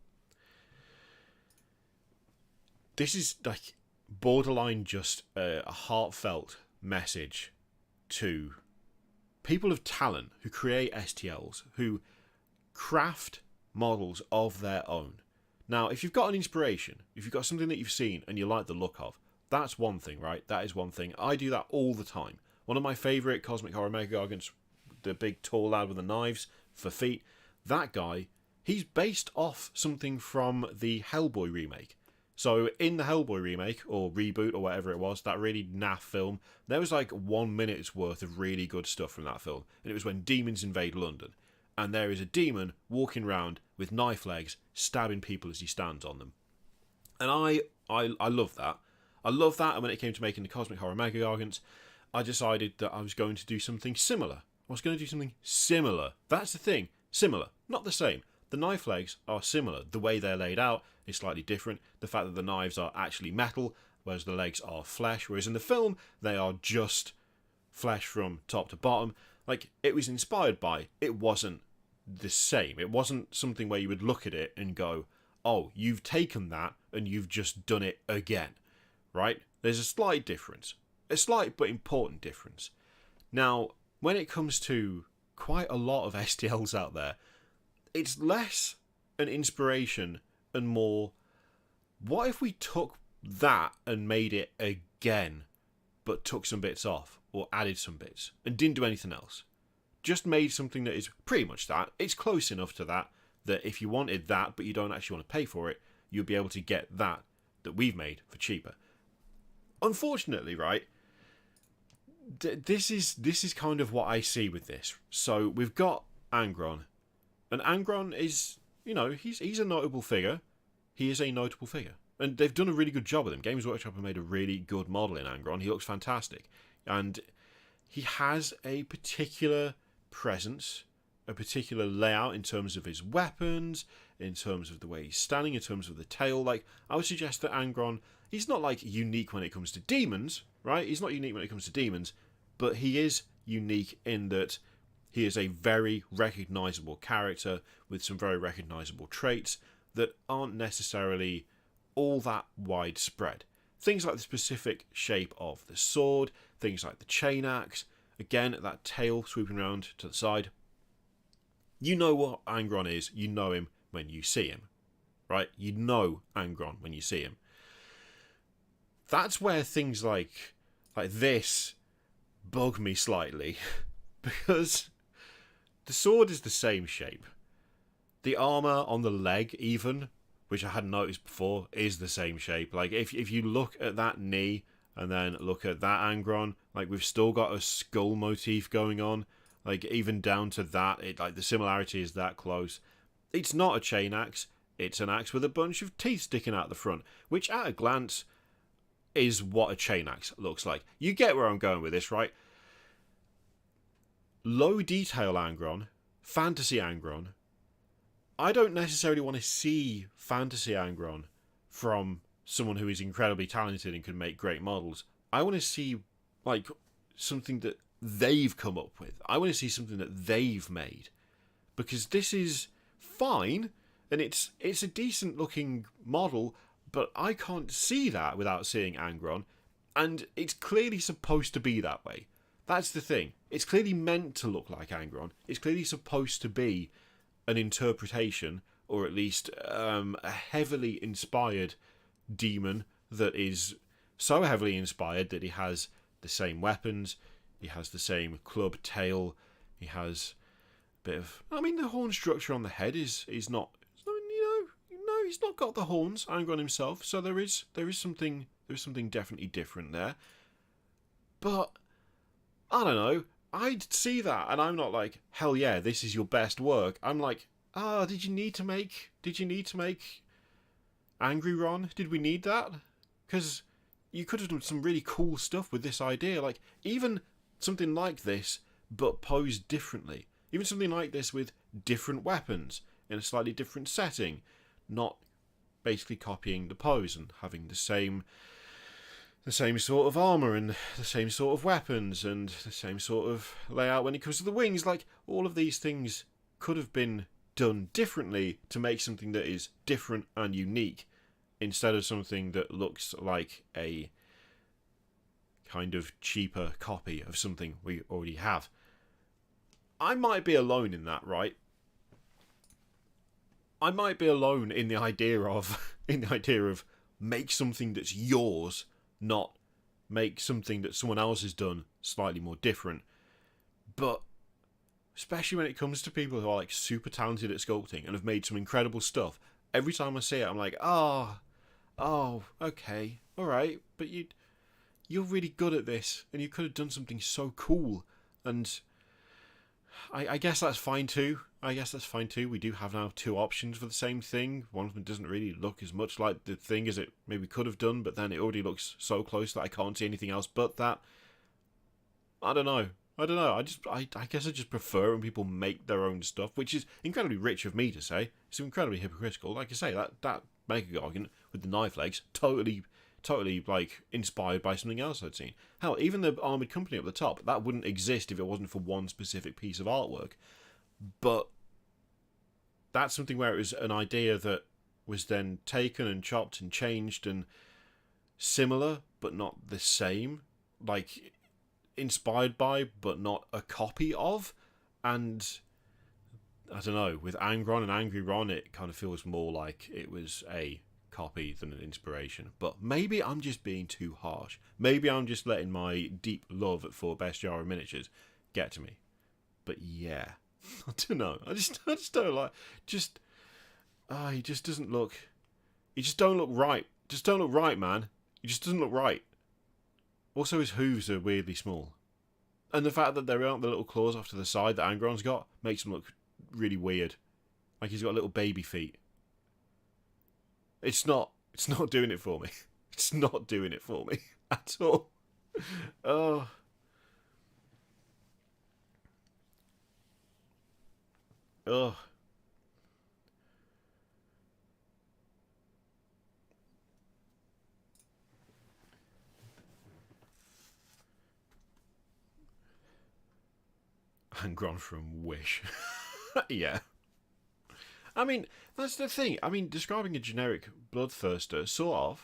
this is like borderline just a heartfelt message to people of talent who create STLs, who craft models of their own. Now, if you've got an inspiration, if you've got something that you've seen and you like the look of, that's one thing, right? That is one thing. I do that all the time. One of my favourite Cosmic Horror Mega Gargants, the big tall lad with the knives for feet, that guy, he's based off something from the Hellboy remake. So in the Hellboy remake, or reboot, or whatever it was, that really naff film, there was like 1 minute's worth of really good stuff from that film. And it was when demons invade London. And there is a demon walking around with knife legs, stabbing people as he stands on them. And I love that. I love that, and when it came to making the Cosmic Horror Mega Gargants, I decided that I was going to do something similar. That's the thing. Similar. Not the same. The knife legs are similar. The way they're laid out is slightly different. The fact that the knives are actually metal, whereas the legs are flesh. Whereas in the film, they are just flesh from top to bottom. Like, it was inspired by. It wasn't the same. It wasn't something where you would look at it and go, oh, you've taken that and you've just done it again. right? There's a slight difference. A slight but important difference. Now, when it comes to quite a lot of STLs out there, it's less an inspiration and more, what if we took that and made it again, but took some bits off, or added some bits, and didn't do anything else? Just made something that is pretty much that. It's close enough to that if you wanted that, but you don't actually want to pay for it, you'll be able to get that we've made for cheaper. Unfortunately, right, this is kind of what I see with this. So we've got Angron, and Angron is, he's a notable figure. He is a notable figure. And they've done a really good job with him. Games Workshop have made a really good model in Angron. He looks fantastic. And he has a particular presence, a particular layout in terms of his weapons, in terms of the way he's standing, in terms of the tail. Like, I would suggest that Angron, he's not, like, unique when it comes to demons, right? He's not unique when it comes to demons, but he is unique in that he is a very recognisable character with some very recognisable traits that aren't necessarily all that widespread. Things like the specific shape of the sword, things like the chain axe, again, that tail sweeping around to the side. You know what Angron is, you know him when you see him, right? You know Angron when you see him. That's where things like this bug me slightly, because the sword is the same shape. The armour on the leg, even, which I hadn't noticed before, is the same shape. Like, if you look at that knee and then look at that Angron, like, we've still got a skull motif going on. Like, even down to that, the similarity is that close. It's not a chain axe. It's an axe with a bunch of teeth sticking out the front, which at a glance is what a chain axe looks like. You get where I'm going with this, right? Low detail Angron, fantasy Angron. I don't necessarily want to see fantasy Angron from someone who is incredibly talented and can make great models. I want to see, like, something that they've come up with. I want to see something that they've made. Because this is fine, and it's a decent looking model, but I can't see that without seeing Angron, and it's clearly supposed to be that way. That's the thing. It's clearly meant to look like Angron. It's clearly supposed to be an interpretation, or at least a heavily inspired demon that is so heavily inspired that he has the same weapons, he has the same club tail, he has a bit of... I mean, the horn structure on the head is not... he's not got the horns, Angron himself, so there is something definitely different there. But, I don't know, I'd see that, and I'm not like, hell yeah, this is your best work. I'm like, did you need to make Angry Ron? Did we need that? Because you could have done some really cool stuff with this idea. Like, even something like this, but posed differently. Even something like this with different weapons in a slightly different setting. Not basically copying the pose and having the same sort of armour and the same sort of weapons and the same sort of layout when it comes to the wings. Like, all of these things could have been done differently to make something that is different and unique, instead of something that looks like a kind of cheaper copy of something we already have. I might be alone in that, right? I might be alone in the idea of make something that's yours, not make something that someone else has done slightly more different. But especially when it comes to people who are like super talented at sculpting and have made some incredible stuff, every time I see it, I'm like, oh, okay, all right, but you're really good at this, and you could have done something so cool, and I guess that's fine too. We do have now two options for the same thing. One of them doesn't really look as much like the thing as it maybe could have done, but then it already looks so close that I can't see anything else but that. I don't know. I guess I just prefer when people make their own stuff, which is incredibly rich of me to say. It's incredibly hypocritical. Like I say, that Mega Gargant with the knife legs, totally like inspired by something else I'd seen. Hell, even the Armoured Company up the top, that wouldn't exist if it wasn't for one specific piece of artwork. But that's something where it was an idea that was then taken and chopped and changed and similar but not the same, like inspired by but not a copy of. And I don't know, with Angron and Angry Ron, it kind of feels more like it was a copy than an inspiration. But maybe I'm just being too harsh. Maybe I'm just letting my deep love for Bestiara miniatures get to me. But yeah, I don't know. I just don't like. He just doesn't look. He just don't look right. Just don't look right, man. He just doesn't look right. Also, his hooves are weirdly small, and the fact that there aren't the little claws off to the side that Angron's got makes him look really weird. Like he's got little baby feet. It's not doing it for me. It's not doing it for me at all. Oh. Ugh. Angron from Wish. Yeah. I mean, that's the thing. I mean, describing a generic Bloodthirster, sort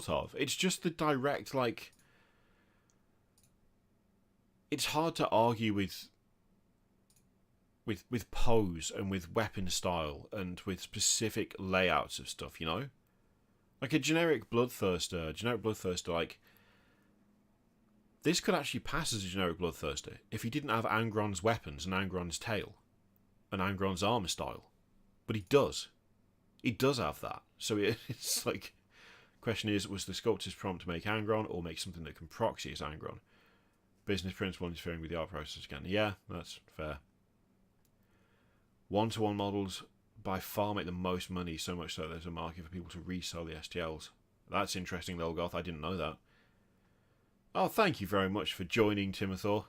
of. It's just the direct, like... It's hard to argue with pose and with weapon style and with specific layouts of stuff, you know? Like a generic Bloodthirster, like... This could actually pass as a generic Bloodthirster if he didn't have Angron's weapons and Angron's tail and Angron's armor style. But he does. He does have that. So it's like... Question is, was the sculptor's prompt to make Angron or make something that can proxy as Angron? Business principle interfering with the art process again. Yeah, that's fair. One-to-one models by far make the most money, so much so there's a market for people to resell the STLs. That's interesting, Lolgoth. I didn't know that. Oh, thank you very much for joining, Timothor.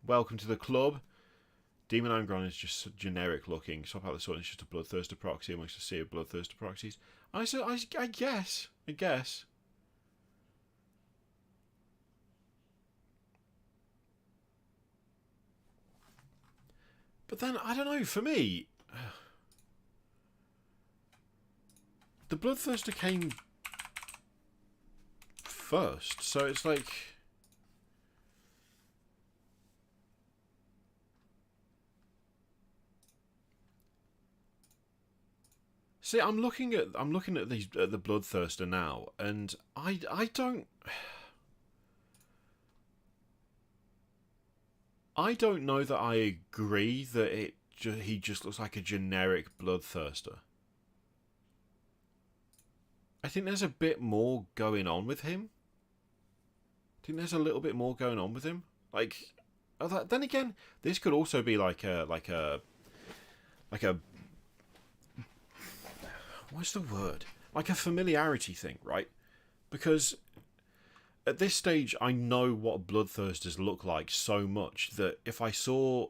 Welcome to the club. Demon Angron is just generic looking. Swap out the sword, it's just a Bloodthirster proxy amongst a sea of Bloodthirster proxies. I guess. But then, I don't know, for me... The Bloodthirster came first, so it's like... See, I'm looking at the Bloodthirster now, and I don't know that I agree that he just looks like a generic Bloodthirster. I think there's a bit more going on with him. I think there's a little bit more going on with him. Like, then again, this could also be like a what's the word? Like a familiarity thing, right? Because at this stage, I know what Bloodthirsters look like so much that if I saw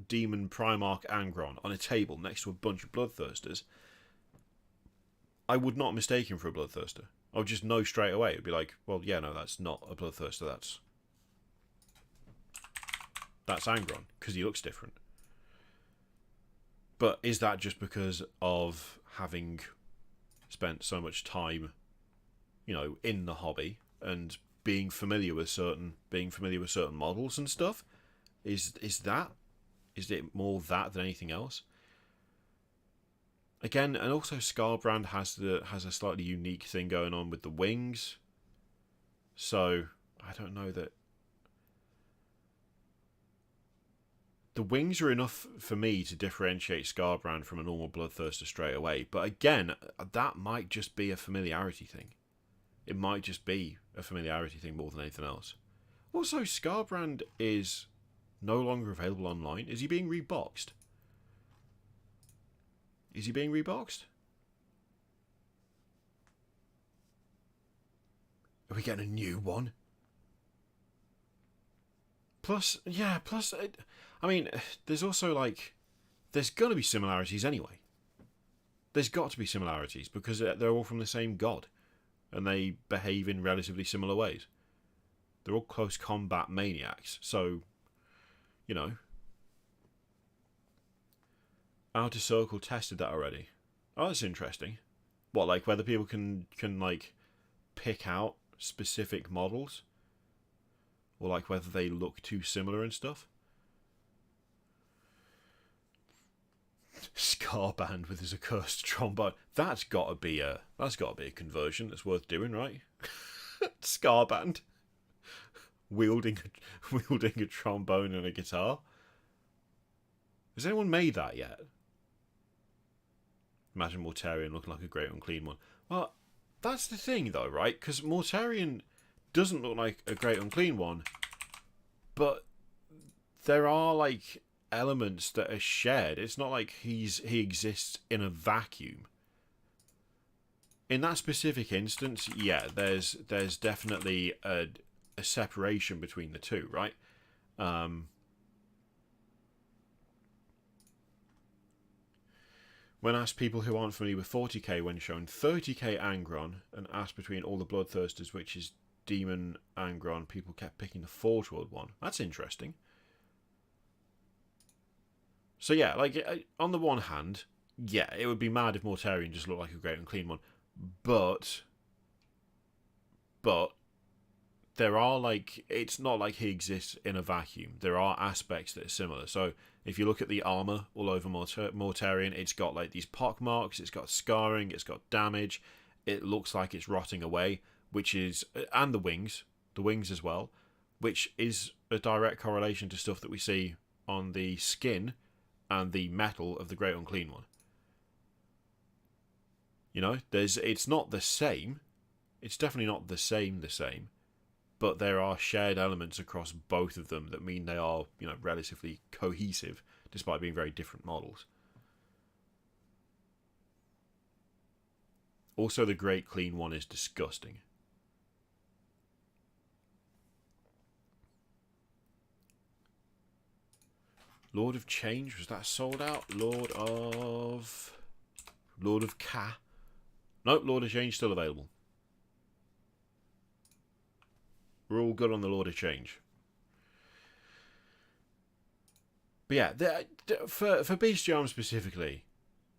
Demon Primarch Angron on a table next to a bunch of Bloodthirsters, I would not mistake him for a Bloodthirster. I would just know straight away. It would be like, well, yeah, no, that's not a Bloodthirster. That's Angron, because he looks different. But is that just because of having spent so much time, in the hobby and being familiar with certain models and stuff? Is it more that than anything else? Again, and also Scarbrand has a slightly unique thing going on with the wings. So I don't know that the wings are enough for me to differentiate Scarbrand from a normal Bloodthirster straight away. But again, that might just be a familiarity thing. It might just be a familiarity thing more than anything else. Also, Scarbrand is no longer available online. Is he being reboxed? Is he being reboxed? Are we getting a new one? Plus, I mean, there's also, there's going to be similarities anyway. There's got to be similarities, because they're all from the same god, and they behave in relatively similar ways. They're all close combat maniacs, so, Outer Circle tested that already. Oh, that's interesting. What, like whether people can like pick out specific models, or like whether they look too similar and stuff. Scarband with his accursed trombone. That's got to be a conversion that's worth doing, right? Scarband wielding a trombone and a guitar. Has anyone made that yet? Imagine Mortarion looking like a great unclean one. Well, that's the thing though, right? Because Mortarion doesn't look like a great unclean one, but there are like elements that are shared. It's not like he exists in a vacuum. In that specific instance, yeah, there's definitely a separation between the two, right? When asked people who aren't familiar with 40k when shown 30k Angron and asked between all the Bloodthirsters which is Demon Angron, people kept picking the Forge World one. That's interesting. So yeah, like on the one hand, yeah, it would be mad if Mortarion just looked like a great and clean one, but there are like, it's not like he exists in a vacuum. There are aspects that are similar. So if you look at the armor all over Mortarion, it's got like these pock marks, it's got scarring, it's got damage. It looks like it's rotting away, which is, and the wings as well, which is a direct correlation to stuff that we see on the skin and the metal of the Great Unclean One. You know, it's not the same. It's definitely not the same. But there are shared elements across both of them that mean they are, you know, relatively cohesive, despite being very different models. Also, the Great Clean One is disgusting. Lord of Change, was that sold out? Lord of Ka. Nope, Lord of Change still available. We're all good on the Lord of Change. But yeah, for Bestiarm specifically,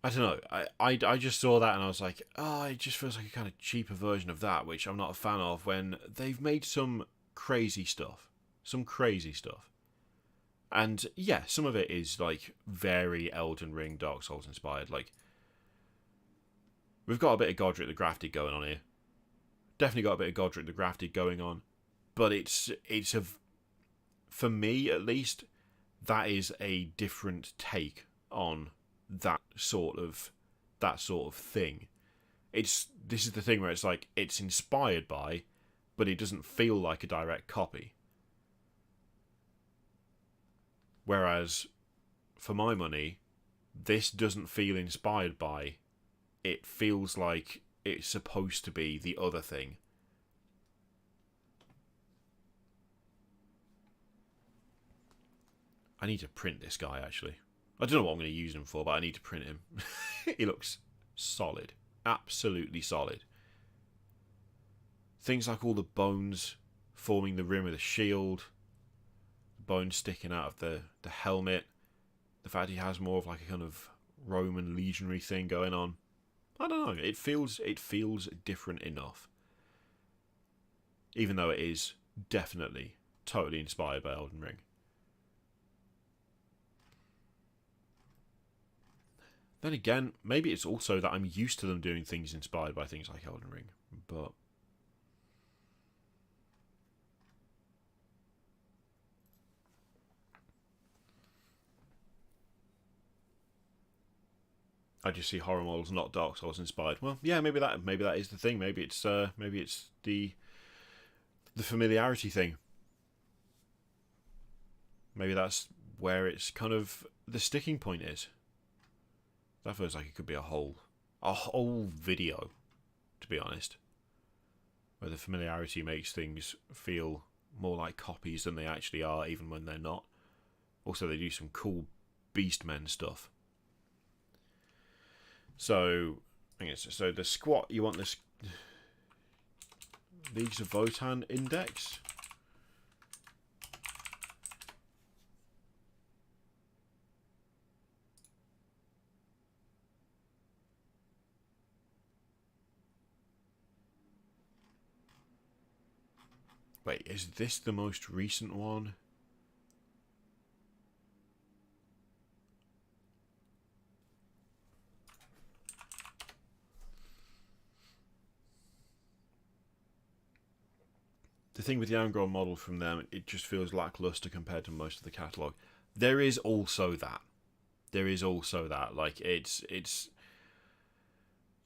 I don't know. I just saw that and I was like, oh, it just feels like a kind of cheaper version of that, which I'm not a fan of, when they've made some crazy stuff. And yeah, some of it is like very Elden Ring, Dark Souls inspired. Like, we've got a bit of Godric the Grafted going on here. Definitely got a bit of Godric the Grafted going on. But it's for me at least, that is a different take on that sort of thing. This is the thing where it's like, it's inspired by, but it doesn't feel like a direct copy. Whereas, for my money, this doesn't feel inspired by. It feels like it's supposed to be the other thing. I need to print this guy, actually. I don't know what I'm going to use him for, but I need to print him. He looks solid. Absolutely solid. Things like all the bones forming the rim of the shield, the bones sticking out of the helmet, the fact he has more of like a kind of Roman legionary thing going on. I don't know. It feels different enough. Even though it is definitely totally inspired by Elden Ring. Then again, maybe it's also that I'm used to them doing things inspired by things like Elden Ring, but I just see horror models not Dark Souls inspired. Well, yeah, maybe that is the thing. Maybe it's the familiarity thing. Maybe that's where it's kind of the sticking point is. That feels like it could be a whole video, to be honest, where the familiarity makes things feel more like copies than they actually are, even when they're not. Also, they do some cool Beastmen stuff. So, so the squat, you want this Leagues of Votann index. Wait, is this the most recent one? The thing with the Angron model from them, it just feels lackluster compared to most of the catalogue. There is also that. There is also that. Like, it's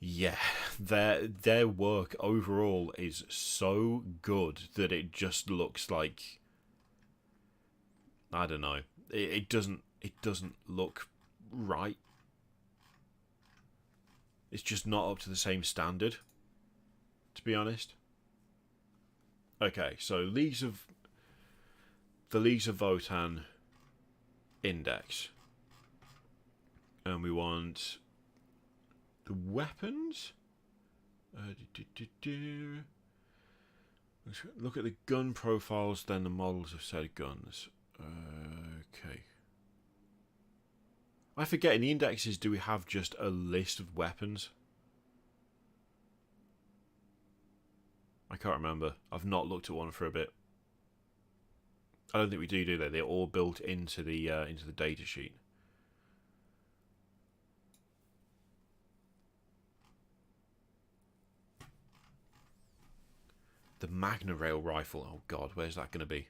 yeah, their work overall is so good that it just looks like, I don't know. It doesn't look right. It's just not up to the same standard, to be honest. Okay, so the Leagues of Votann index, and we want the weapons. Look at the gun profiles, then the models of said guns. Okay. I forget, in the indexes, do we have just a list of weapons? I can't remember. I've not looked at one for a bit. I don't think we do they? They're all built into the data sheet. The Magna Rail rifle. Oh god, where's that going to be?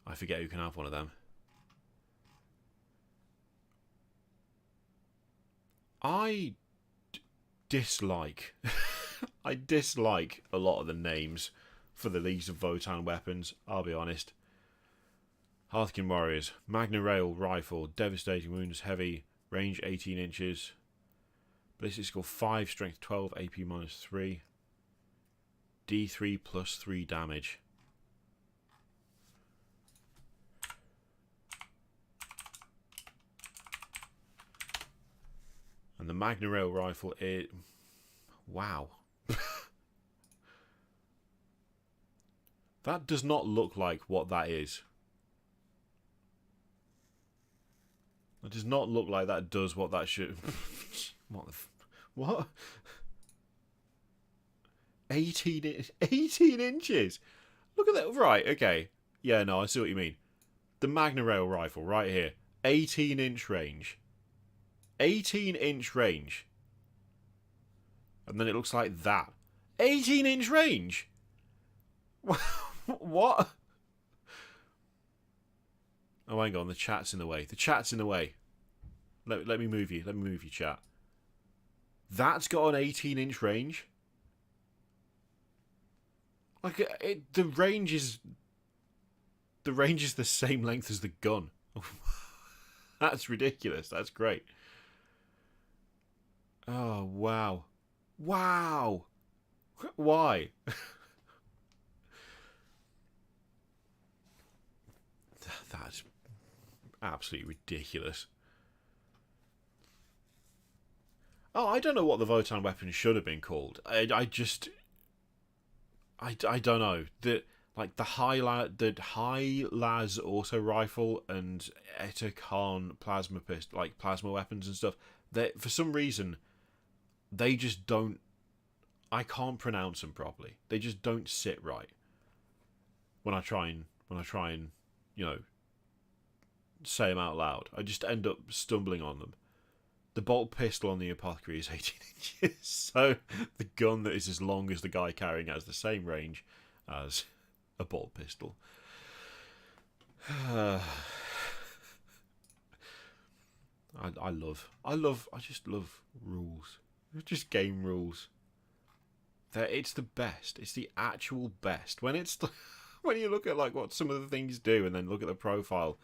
I forget who can have one of them. I dislike I dislike a lot of the names for the Leagues of Votann weapons, I'll be honest. Hearthkin Warriors, Magna Rail Rifle, Devastating Wounds, Heavy, Range 18 inches, Ballistic Skill 5, Strength 12, AP minus 3, D3 plus 3 damage. And the Magna Rail Rifle is... wow. That does not look like what that is. It does not look like that does what that should... what the... what? 18 inches? Look at that. Right, okay. Yeah, no, I see what you mean. The Magna Rail Rifle, right here. 18-inch range. 18-inch range. And then it looks like that. 18-inch range? What? Oh, hang on. The chat's in the way. The chat's in the way. Let me move you. Let me move you, chat. That's got an 18-inch range? Like, the range is... the range is the same length as the gun. That's ridiculous. That's great. Oh, wow. Wow! Why? That's absolutely ridiculous. Oh, I don't know what the Votann weapon should have been called. I don't know. The High Las auto rifle and Etakan plasma pistol, like plasma weapons and stuff. That for some reason they just don't. I can't pronounce them properly. They just don't sit right. When I try and you know, say them out loud, I just end up stumbling on them. The bolt pistol on the Apothecary is 18 inches, so the gun that is as long as the guy carrying it has the same range as a bolt pistol. I just love rules. Just game rules. It's the best. It's the actual best. When it's when you look at like what some of the things do, and then look at the profile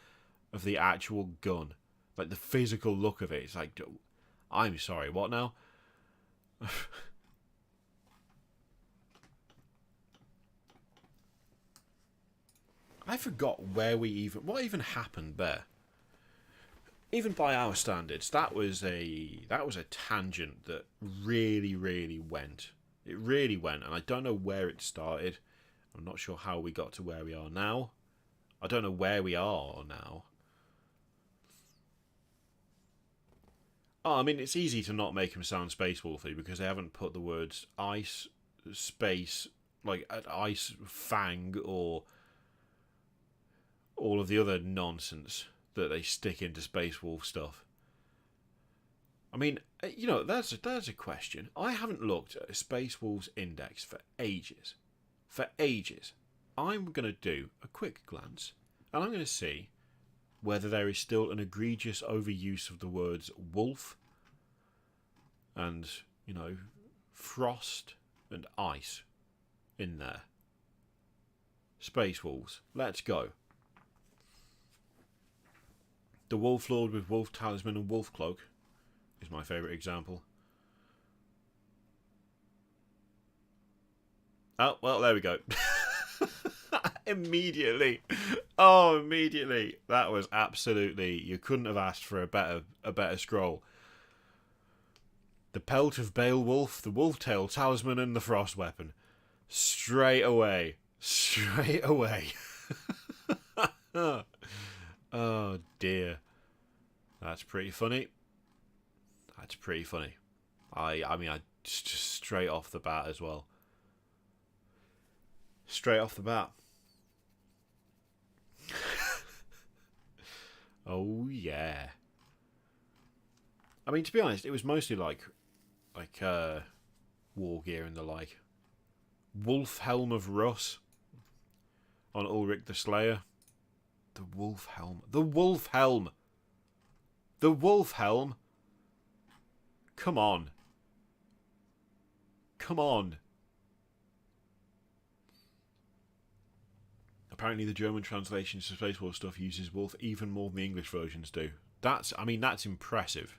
of the actual gun, like the physical look of it, it's like, I'm sorry, what now? I forgot what even happened there. Even by our standards, that was a tangent that really went. It really went, and I don't know where it started. I'm not sure how we got to where we are now. I don't know where we are now. Oh, I mean, it's easy to not make him sound Space Wolfy because they haven't put the words ice, space, like an ice fang or all of the other nonsense that they stick into Space Wolf stuff. I mean, you know, that's a question. I haven't looked at a Space Wolves index for ages. For ages. I'm going to do a quick glance, and I'm going to see whether there is still an egregious overuse of the words wolf and, you know, frost and ice in there. Space Wolves. Let's go. The Wolf Lord with Wolf Talisman and Wolf Cloak is my favourite example. Oh, well, there we go. Immediately. Oh, immediately. That was absolutely... You couldn't have asked for a better scroll. The Pelt of Beowulf, the Wolf-Tail Talisman, and the Frost Weapon. Straight away. Straight away. Oh, dear. That's pretty funny. That's pretty funny. I mean, just straight off the bat as well. Straight off the bat. Oh, yeah. I mean, to be honest, it was mostly like war gear and the like. Wolf Helm of Russ on Ulrich the Slayer. The Wolf Helm. The Wolf Helm. The Wolf Helm. Come on. Come on. Apparently the German translation to Space Wolf stuff uses wolf even more than the English versions do. That's impressive.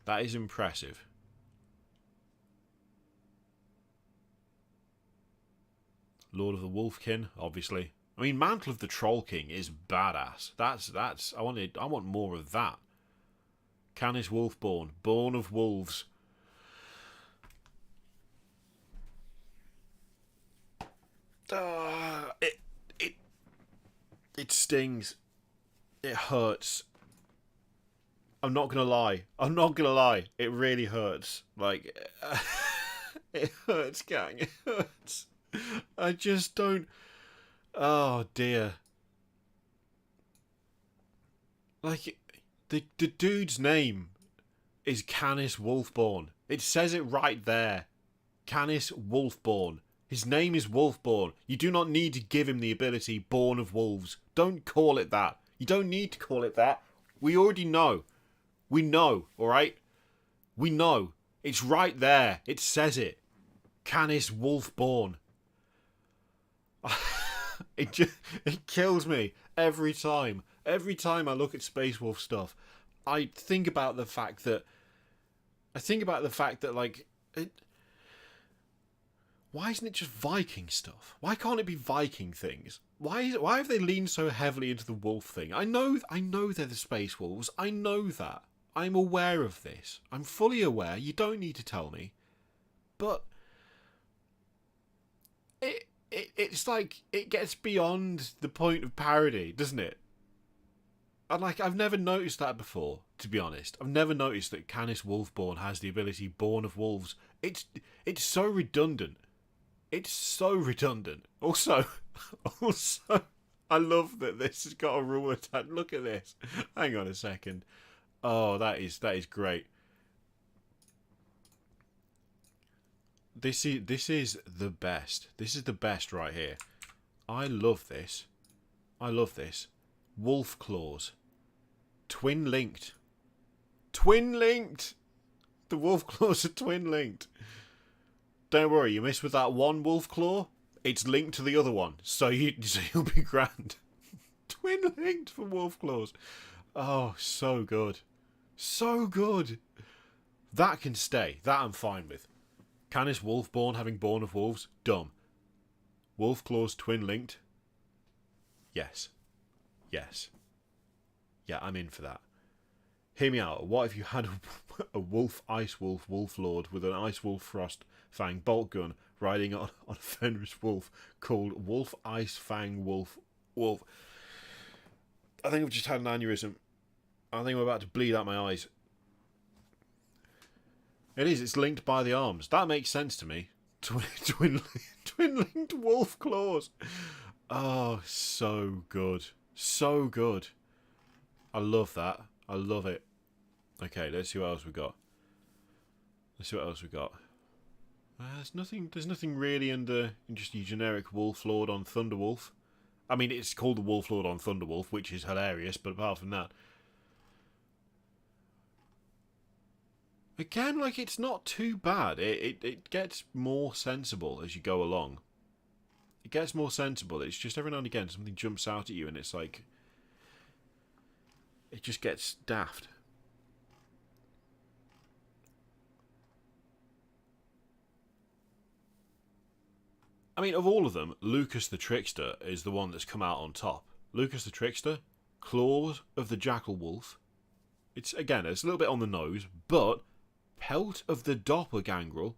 That is impressive. Lord of the Wolfkin, obviously. I mean, Mantle of the Troll King is badass. That's I want more of that. Canis Wolfborn, born of wolves. It stings. It hurts. I'm not gonna lie. It really hurts. Like, it hurts, gang. It hurts. I just don't... Oh, dear. Like, the dude's name is Canis Wolfborn. It says it right there. Canis Wolfborn. His name is Wolfborn. You do not need to give him the ability Born of Wolves. Don't call it that. You don't need to call it that. We already know. We know, alright? We know. It's right there. It says it. Canis Wolfborn. It kills me every time. Every time I look at Space Wolf stuff, I think about the fact that like, why isn't it just Viking stuff? Why can't it be Viking things? Why have they leaned so heavily into the wolf thing? I know they're the Space Wolves. I know that. I'm aware of this. I'm fully aware. You don't need to tell me. But it's like it gets beyond the point of parody, doesn't it? And like, I've never noticed that before, to be honest. I've never noticed that Canis Wolfborn has the ability Born of Wolves. It's so redundant. It's so redundant. Also, I love that this has got a rule attached. Look at this. Hang on a second. Oh, that is great. This is the best. This is the best right here. I love this. I love this. Wolf claws. Twin linked. Twin linked. The wolf claws are twin linked. Don't worry, you miss with that one wolf claw, it's linked to the other one, so you'll be grand. Twin linked for wolf claws. Oh, so good. So good. That can stay. That I'm fine with. Canis Wolfborn having Born of Wolves? Dumb. Wolf claws twin linked? Yes. Yes. Yeah, I'm in for that. Hear me out. What if you had a wolf, ice wolf, wolf lord with an ice wolf frost fang bolt gun riding on a Fenris wolf called Wolf Ice Fang Wolf? I think I've just had an aneurysm. I think I'm about to bleed out my eyes. It is. It's linked by the arms. That makes sense to me. Twin Twin-linked wolf claws. Oh, so good. So good. I love that. I love it. Okay, let's see what else we got. There's nothing really under just your generic Wolf Lord on Thunderwolf. I mean, it's called the Wolf Lord on Thunderwolf, which is hilarious, but apart from that... Again, like, it's not too bad. It gets more sensible as you go along. It gets more sensible. It's just every now and again something jumps out at you and it's like... It just gets daft. I mean, of all of them, Lucas the Trickster is the one that's come out on top. Lucas the Trickster, Claws of the Jackal Wolf. It's a little bit on the nose, but Pelt of the Doppelganger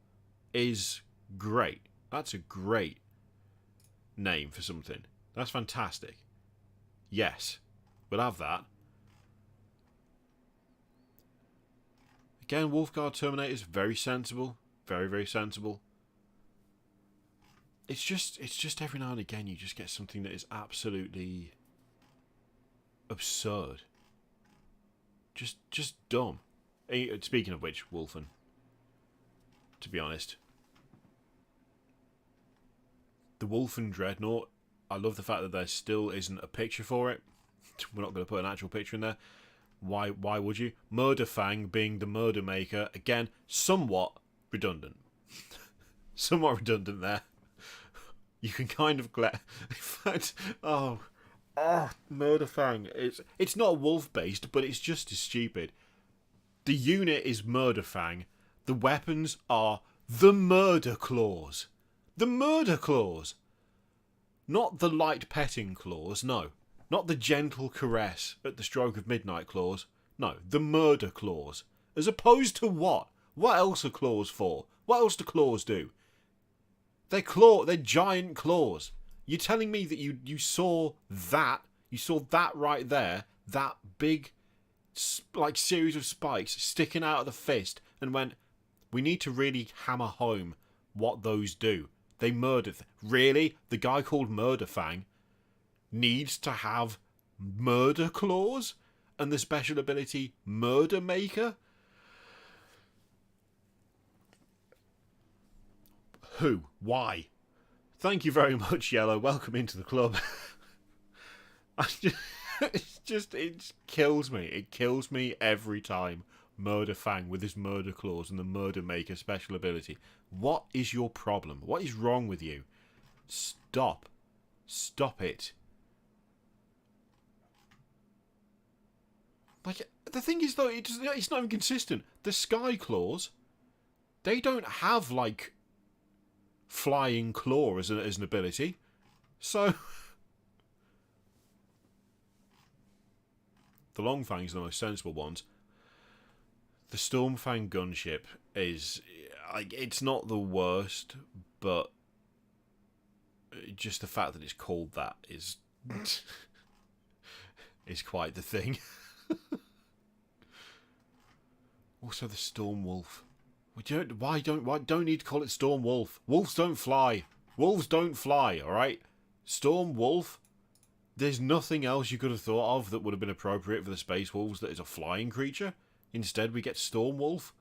is great. That's a great name for something. That's fantastic. Yes, we'll have that. Again, Wolfguard Terminator is very sensible. Very, very sensible. It's just every now and again you just get something that is absolutely absurd. Just dumb. Speaking of which, Wolfen. To be honest. The Wolfen Dreadnought, I love the fact that there still isn't a picture for it. We're not going to put an actual picture in there. Why would you? Murderfang being the murder maker, again, somewhat redundant. Somewhat redundant there. You can kind of in fact, Murderfang. It's not wolf based, but it's just as stupid. The unit is Murderfang. The weapons are the Murder Claws. The Murder Claws. Not the light petting claws, no. Not the gentle caress at the stroke of midnight claws. No, the Murder Claws. As opposed to what? What else are claws for? What else do claws do? They're giant claws. You're telling me that you saw that right there, that big, like, series of spikes sticking out of the fist, and went, we need to really hammer home what those do. They murdered. Really? The guy called Murderfang needs to have murder claws and the special ability Murder Maker? Who? Why? Thank you very much, Yellow. Welcome into the club. It kills me. It kills me every time. Murderfang with his murder claws and the Murder Maker special ability. What is your problem? What is wrong with you? Stop. Stop it. Like, the thing is, though, it's not even consistent. The Sky Claws, they don't have, like, Flying Claw as an ability. So... The Longfangs are the most sensible ones. The Stormfang gunship is... like, it's not the worst, but... just the fact that it's called that is... is quite the thing. Also, the Stormwolf. Why don't need to call it Stormwolf? Wolves don't fly. Wolves don't fly, alright? Stormwolf, there's nothing else you could have thought of that would have been appropriate for the Space Wolves that is a flying creature. Instead, we get Stormwolf.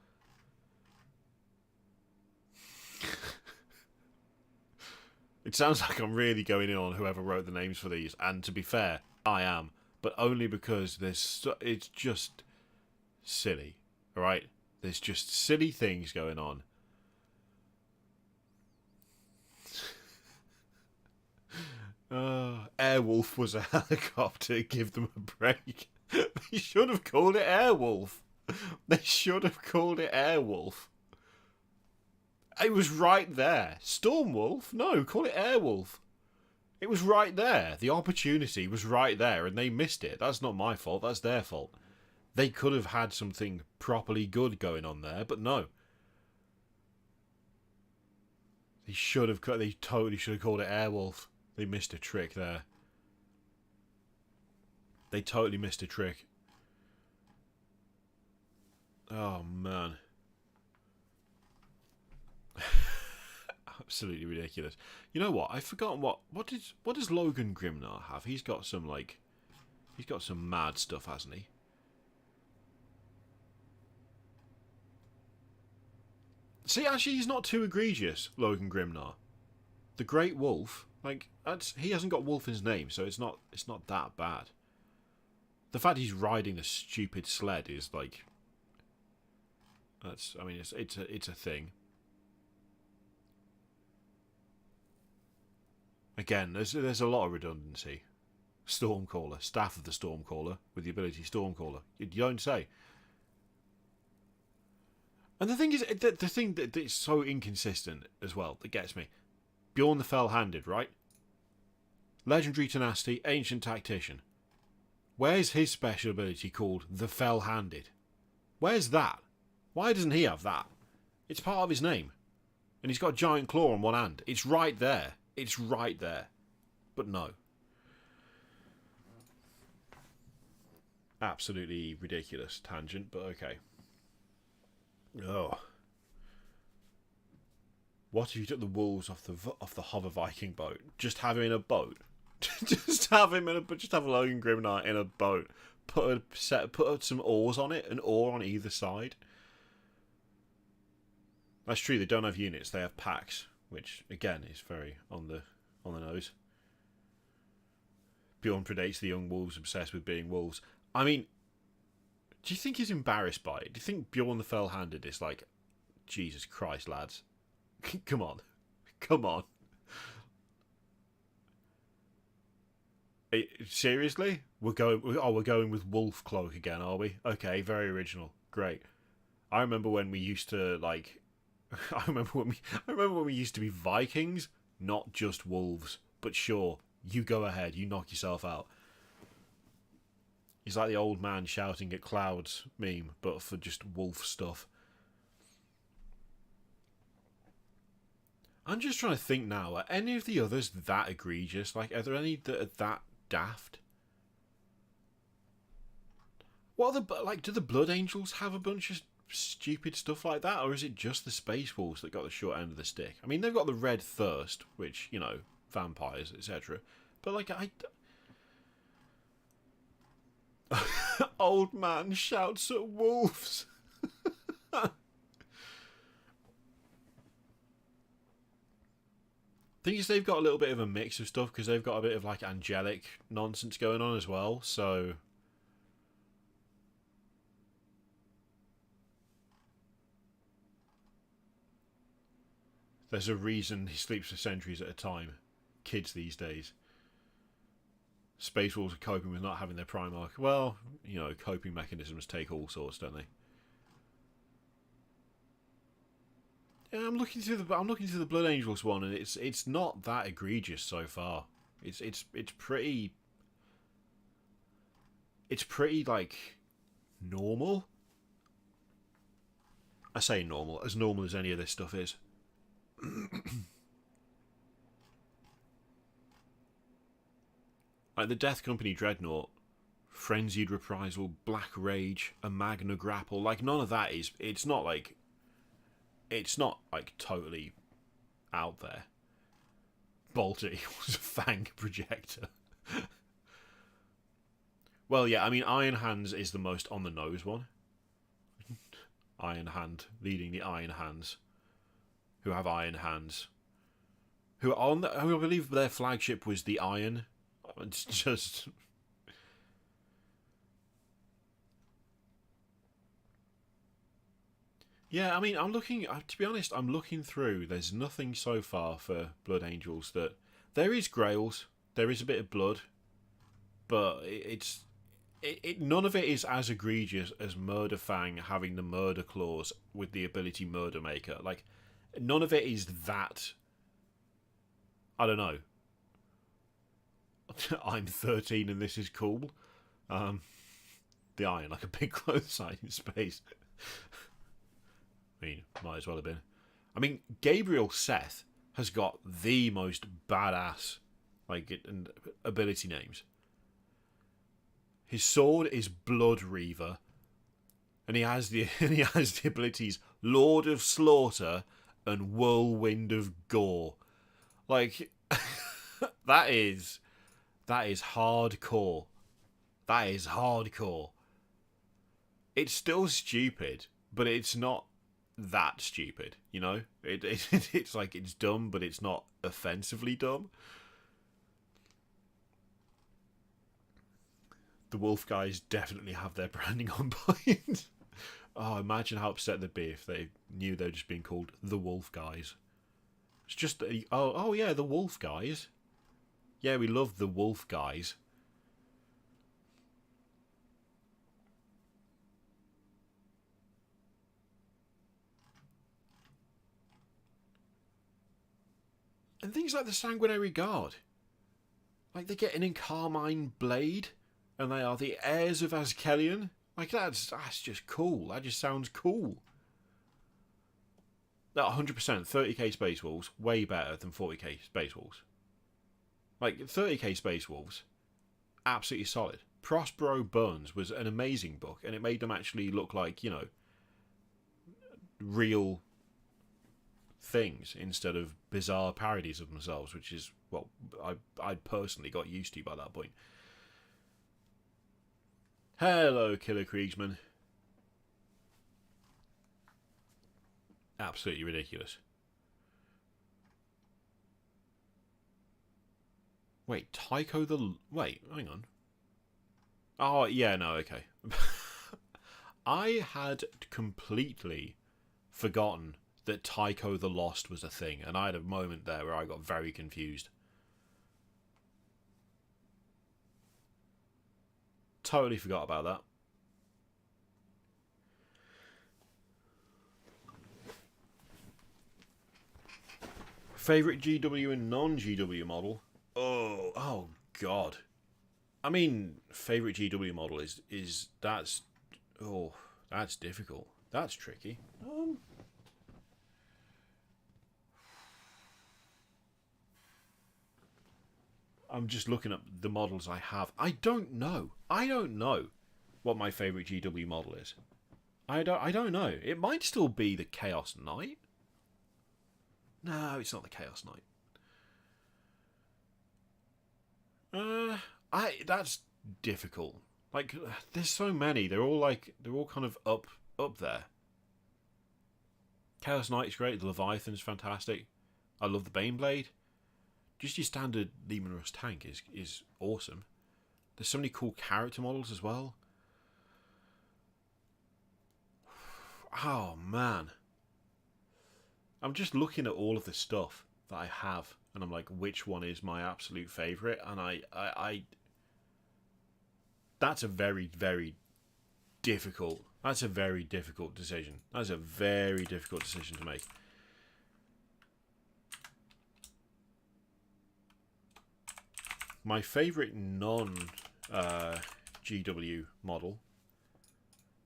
It sounds like I'm really going in on whoever wrote the names for these, and to be fair, I am. But only because it's just silly, alright? There's just silly things going on. Airwolf was a helicopter. Give them a break. They should have called it Airwolf. They should have called it Airwolf. It was right there. Stormwolf? No, call it Airwolf. It was right there. The opportunity was right there, and they missed it. That's not my fault. That's their fault. They could have had something properly good going on there, but no. They totally should have called it Airwolf. They missed a trick there. They totally missed a trick. Oh, man. Absolutely ridiculous. You know what? I've forgotten what does Logan Grimnar have? He's got some mad stuff, hasn't he? See, actually, he's not too egregious, Logan Grimnar. The Great Wolf, like he hasn't got wolf in his name, so it's not that bad. The fact he's riding a stupid sled is like, I mean, it's a thing. Again, there's a lot of redundancy. Stormcaller, staff of the Stormcaller with the ability Stormcaller. You don't say. And the thing is, the thing that is so inconsistent as well that gets me. Bjorn the Fell-Handed, right? Legendary Tenacity, Ancient Tactician. Where's his special ability called the Fell-Handed? Where's that? Why doesn't he have that? It's part of his name. And he's got a giant claw on one hand. It's right there. It's right there. But no. Absolutely ridiculous tangent, but okay. Oh. What if you took the wolves off the Hover Viking boat? Just have him in a boat. just have Logan Grimnar in a boat. Put some oars on it, an oar on either side. That's true. They don't have units. They have packs, which again is very on the nose. Bjorn predates the young wolves obsessed with being wolves. I mean, do you think he's embarrassed by it? Do you think Bjorn the Fell-Handed is like, Jesus Christ, lads? Come on. Seriously? We're going with Wolf Cloak again, are we? Okay, very original. Great. I remember when we used to like I remember when we used to be Vikings, not just wolves. But sure, you go ahead, you knock yourself out. He's like the old man shouting at clouds meme, but for just wolf stuff. I'm just trying to think now, are any of the others that egregious? Like, are there any that are that daft? What are do the Blood Angels have a bunch of stupid stuff like that, or is it just the Space Wolves that got the short end of the stick? I mean, they've got the Red Thirst, which, you know, vampires, etc. But, like, old man shouts at wolves. Thing is, they've got a little bit of a mix of stuff because they've got a bit of like angelic nonsense going on as well. So there's a reason he sleeps for centuries at a time. Kids these days. Space Wolves are coping with not having their Primarch. Well, you know, coping mechanisms take all sorts, don't they? Yeah, I'm looking through the Blood Angels one, and it's not that egregious so far. It's pretty like normal. I say normal as any of this stuff is. Like the Death Company Dreadnought, Frenzied Reprisal, Black Rage, a Magna Grapple, like none of that is. It's not like totally out there. Bolty was a Fang projector. Well, yeah, I mean, Iron Hands is the most on the nose one. Iron Hand leading the Iron Hands, who have iron hands. Who I believe their flagship was the Iron. It's just. Yeah, I mean, to be honest, I'm looking through. There's nothing so far for Blood Angels that... There is Grails, there is a bit of blood, but none of it is as egregious as Murder Fang having the Murder Claws with the ability Murder Maker. Like, none of it is that... I don't know. I'm 13 and this is cool. The Iron, like a big clothes sign in space. I mean, might as well have been. I mean, Gabriel Seth has got the most badass ability names. His sword is Blood Reaver, and he has the abilities Lord of Slaughter and whirlwind of gore. Like, that is hardcore. That is hardcore. It's still stupid, but it's not that stupid, you know? It's like, it's dumb, but it's not offensively dumb. The wolf guys definitely have their branding on point. Oh, imagine how upset they'd be if they knew they were just being called the wolf guys. It's just, oh yeah, the wolf guys. Yeah, we love the wolf guys. And things like the Sanguinary Guard. Like, they get an Carmine Blade, and they are the heirs of Azkelion. Like, that's just cool. That just sounds cool. That 100%, 30k Space Wolves, way better than 40k Space Wolves. Like, 30k Space Wolves, absolutely solid. Prospero Burns was an amazing book, and it made them actually look like, you know, real things instead of bizarre parodies of themselves, which is what I personally got used to by that point. Hello, Killer Kriegsman. Absolutely ridiculous. Wait, Tycho the... Wait, hang on. Oh, yeah, no, okay. I had completely forgotten that Tycho the Lost was a thing, and I had a moment there where I got very confused. Totally forgot about that. Favorite GW and non-GW model? Oh god. I mean, favorite GW model is that's difficult. That's tricky. I'm just looking up the models I have. I don't know what my favorite GW model is. I don't know. It might still be the Chaos Knight. No, it's not the Chaos Knight. That's difficult. Like, there's so many. They're all kind of up there. Chaos Knight's great. The Leviathan's fantastic. I love the Baneblade. Just your standard Leman Russ tank is awesome. There's so many cool character models as well. Oh man, I'm just looking at all of the stuff that I have, and I'm like, which one is my absolute favourite? And I that's a very, very difficult. That's a very difficult decision. That's a very difficult decision to make. My favourite non-GW model.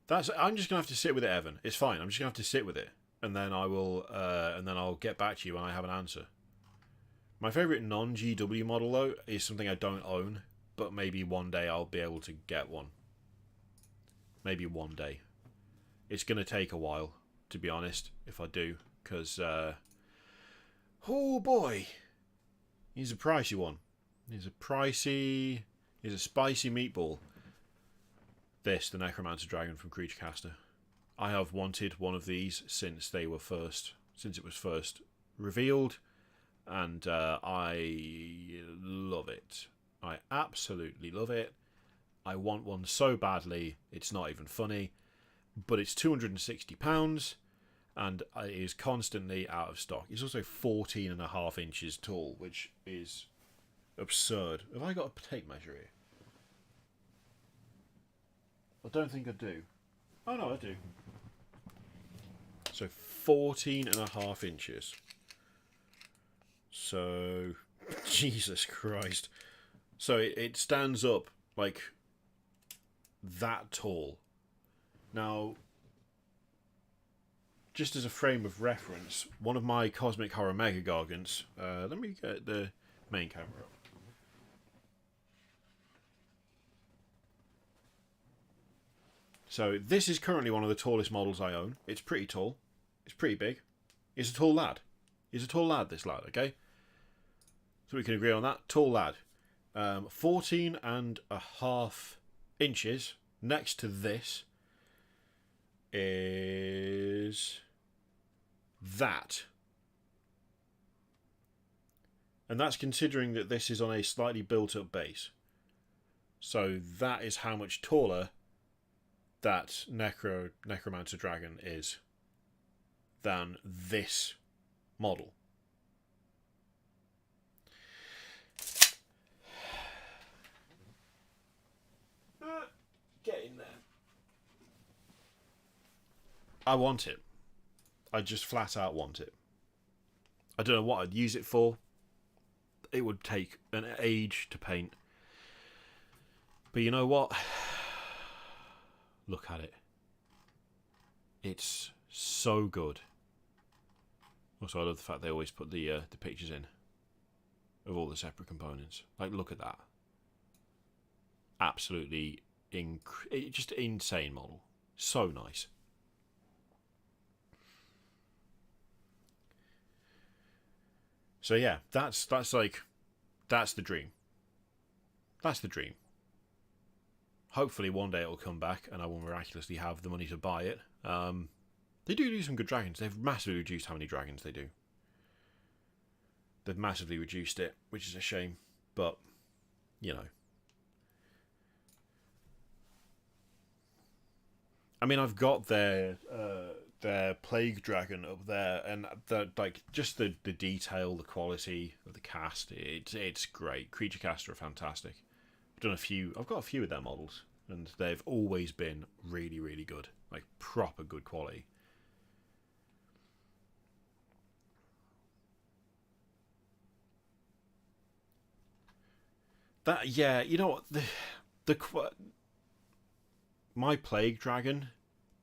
I'm just gonna have to sit with it, Evan. It's fine. I'm just gonna have to sit with it, and then I will. And then I'll get back to you when I have an answer. My favourite non-GW model, though, is something I don't own, but maybe one day I'll be able to get one. Maybe one day. It's gonna take a while, to be honest, if I do, because oh boy, he's a pricey one. He's a spicy meatball. This, the Necromancer Dragon from Creaturecaster. I have wanted one of these since it was first revealed, and I love it. I absolutely love it. I want one so badly, it's not even funny, but it's £260, and it is constantly out of stock. It's also 14.5 inches tall, which is absurd. Have I got a tape measure here? I don't think I do. Oh no, I do. So 14.5 inches. So, Jesus Christ. So it stands up like that tall. Now, just as a frame of reference, one of my Cosmic Horror Mega Gargants, let me get the main camera up. So this is currently one of the tallest models I own. It's pretty tall. It's pretty big. He's a tall lad. He's a tall lad, this lad, okay? So we can agree on that. Tall lad. 14.5 inches next to this is that. And that's considering that this is on a slightly built-up base. So that is how much taller that Necromancer Dragon is than this model. Get in there. I want it. I just flat out want it. I don't know what I'd use it for. It would take an age to paint. But you know what? Look at it. It's so good. Also, I love the fact they always put the pictures in of all the separate components. Like, look at that. Absolutely just insane model. So nice. So yeah, that's the dream. That's the dream. Hopefully one day it'll come back and I will miraculously have the money to buy it. They do some good dragons. They've massively reduced how many dragons they do. They've massively reduced it, which is a shame. But, you know. I mean, I've got their plague dragon up there, and just the detail, the quality of the cast, it's great. Creature casts are fantastic. I've got a few of their models, and they've always been really, really good, like proper good quality. You know what, my plague dragon,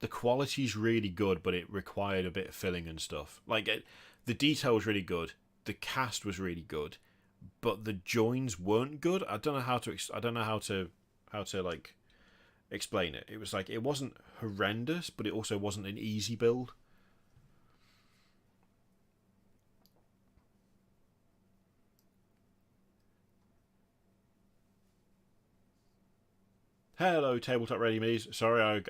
the quality's really good, but it required a bit of filling and stuff. The detail was really good, the cast was really good, but the joins weren't good. I don't know how to explain it. It was like, it wasn't horrendous, but it also wasn't an easy build. Hello, Tabletop Ready Me's. Sorry, I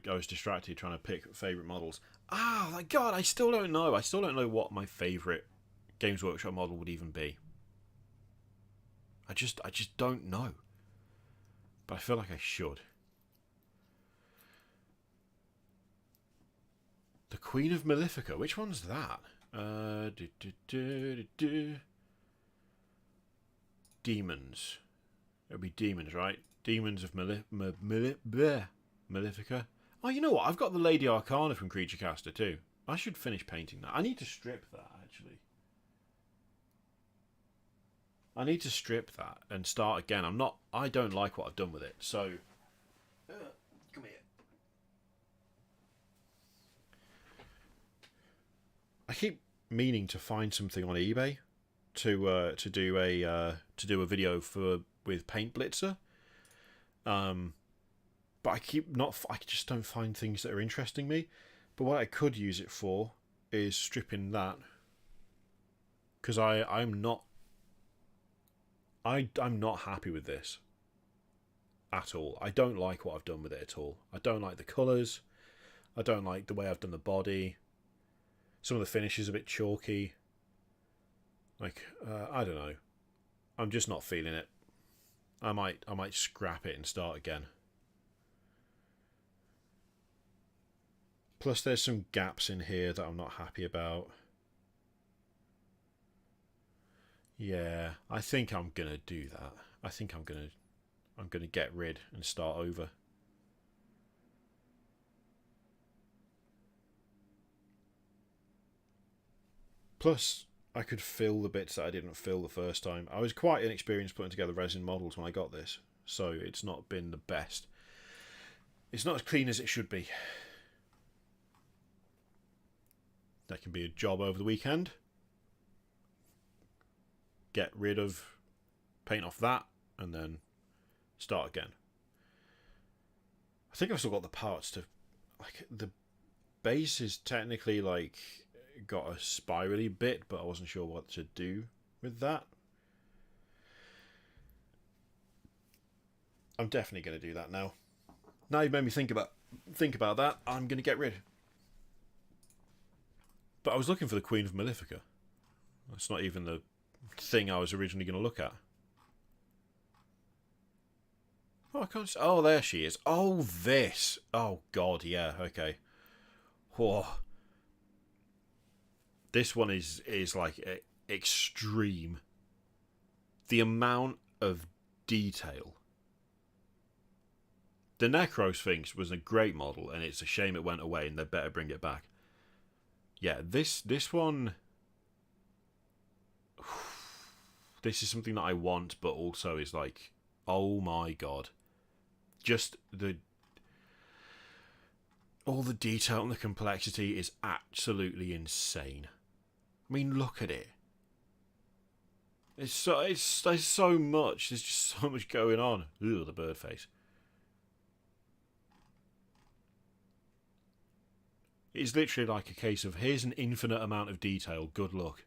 was distracted trying to pick favourite models. My God, I still don't know. I still don't know what my favourite Games Workshop model would even be. I just don't know. But I feel like I should. The Queen of Malefica. Which one's that? Demons. It'll be demons, right? Demons of Malefica. Oh, you know what? I've got the Lady Arcana from Creature Caster too. I should finish painting that. I need to strip that, actually. I need to strip that and start again. I don't like what I've done with it. So, come here. I keep meaning to find something on eBay to do a video with Paint Blitzer. But I just don't find things that are interesting me. But what I could use it for is stripping that, because I'm not happy with this at all. I don't like what I've done with it at all. I don't like the colours. I don't like the way I've done the body. Some of the finish is a bit chalky. I don't know. I'm just not feeling it. I might scrap it and start again. Plus there's some gaps in here that I'm not happy about. Yeah, I think I'm gonna do that. I think I'm gonna get rid and start over. Plus, I could fill the bits that I didn't fill the first time. I was quite inexperienced putting together resin models when I got this, so it's not been the best. It's not as clean as it should be. That can be a job over the weekend. Get rid of, paint off that, and then start again. I think I've still got the parts to, the base is technically got a spirally bit, but I wasn't sure what to do with that. I'm definitely going to do that now. Now you've made me think about that. I'm going to get rid. But I was looking for the Queen of Malefica. That's not even the thing I was originally going to look at. Oh, I can't. Oh, there she is. Oh, this. Oh God, yeah. Okay. Whoa. This one is like extreme. The amount of detail. The Necro Sphinx was a great model, and it's a shame it went away, and they better bring it back. Yeah, this one. This is something that I want, but also is like, oh my God. Just all the detail and the complexity is absolutely insane. I mean, look at it. There's so much. There's just so much going on. Ugh, the bird face. It's literally like a case of, here's an infinite amount of detail. Good luck.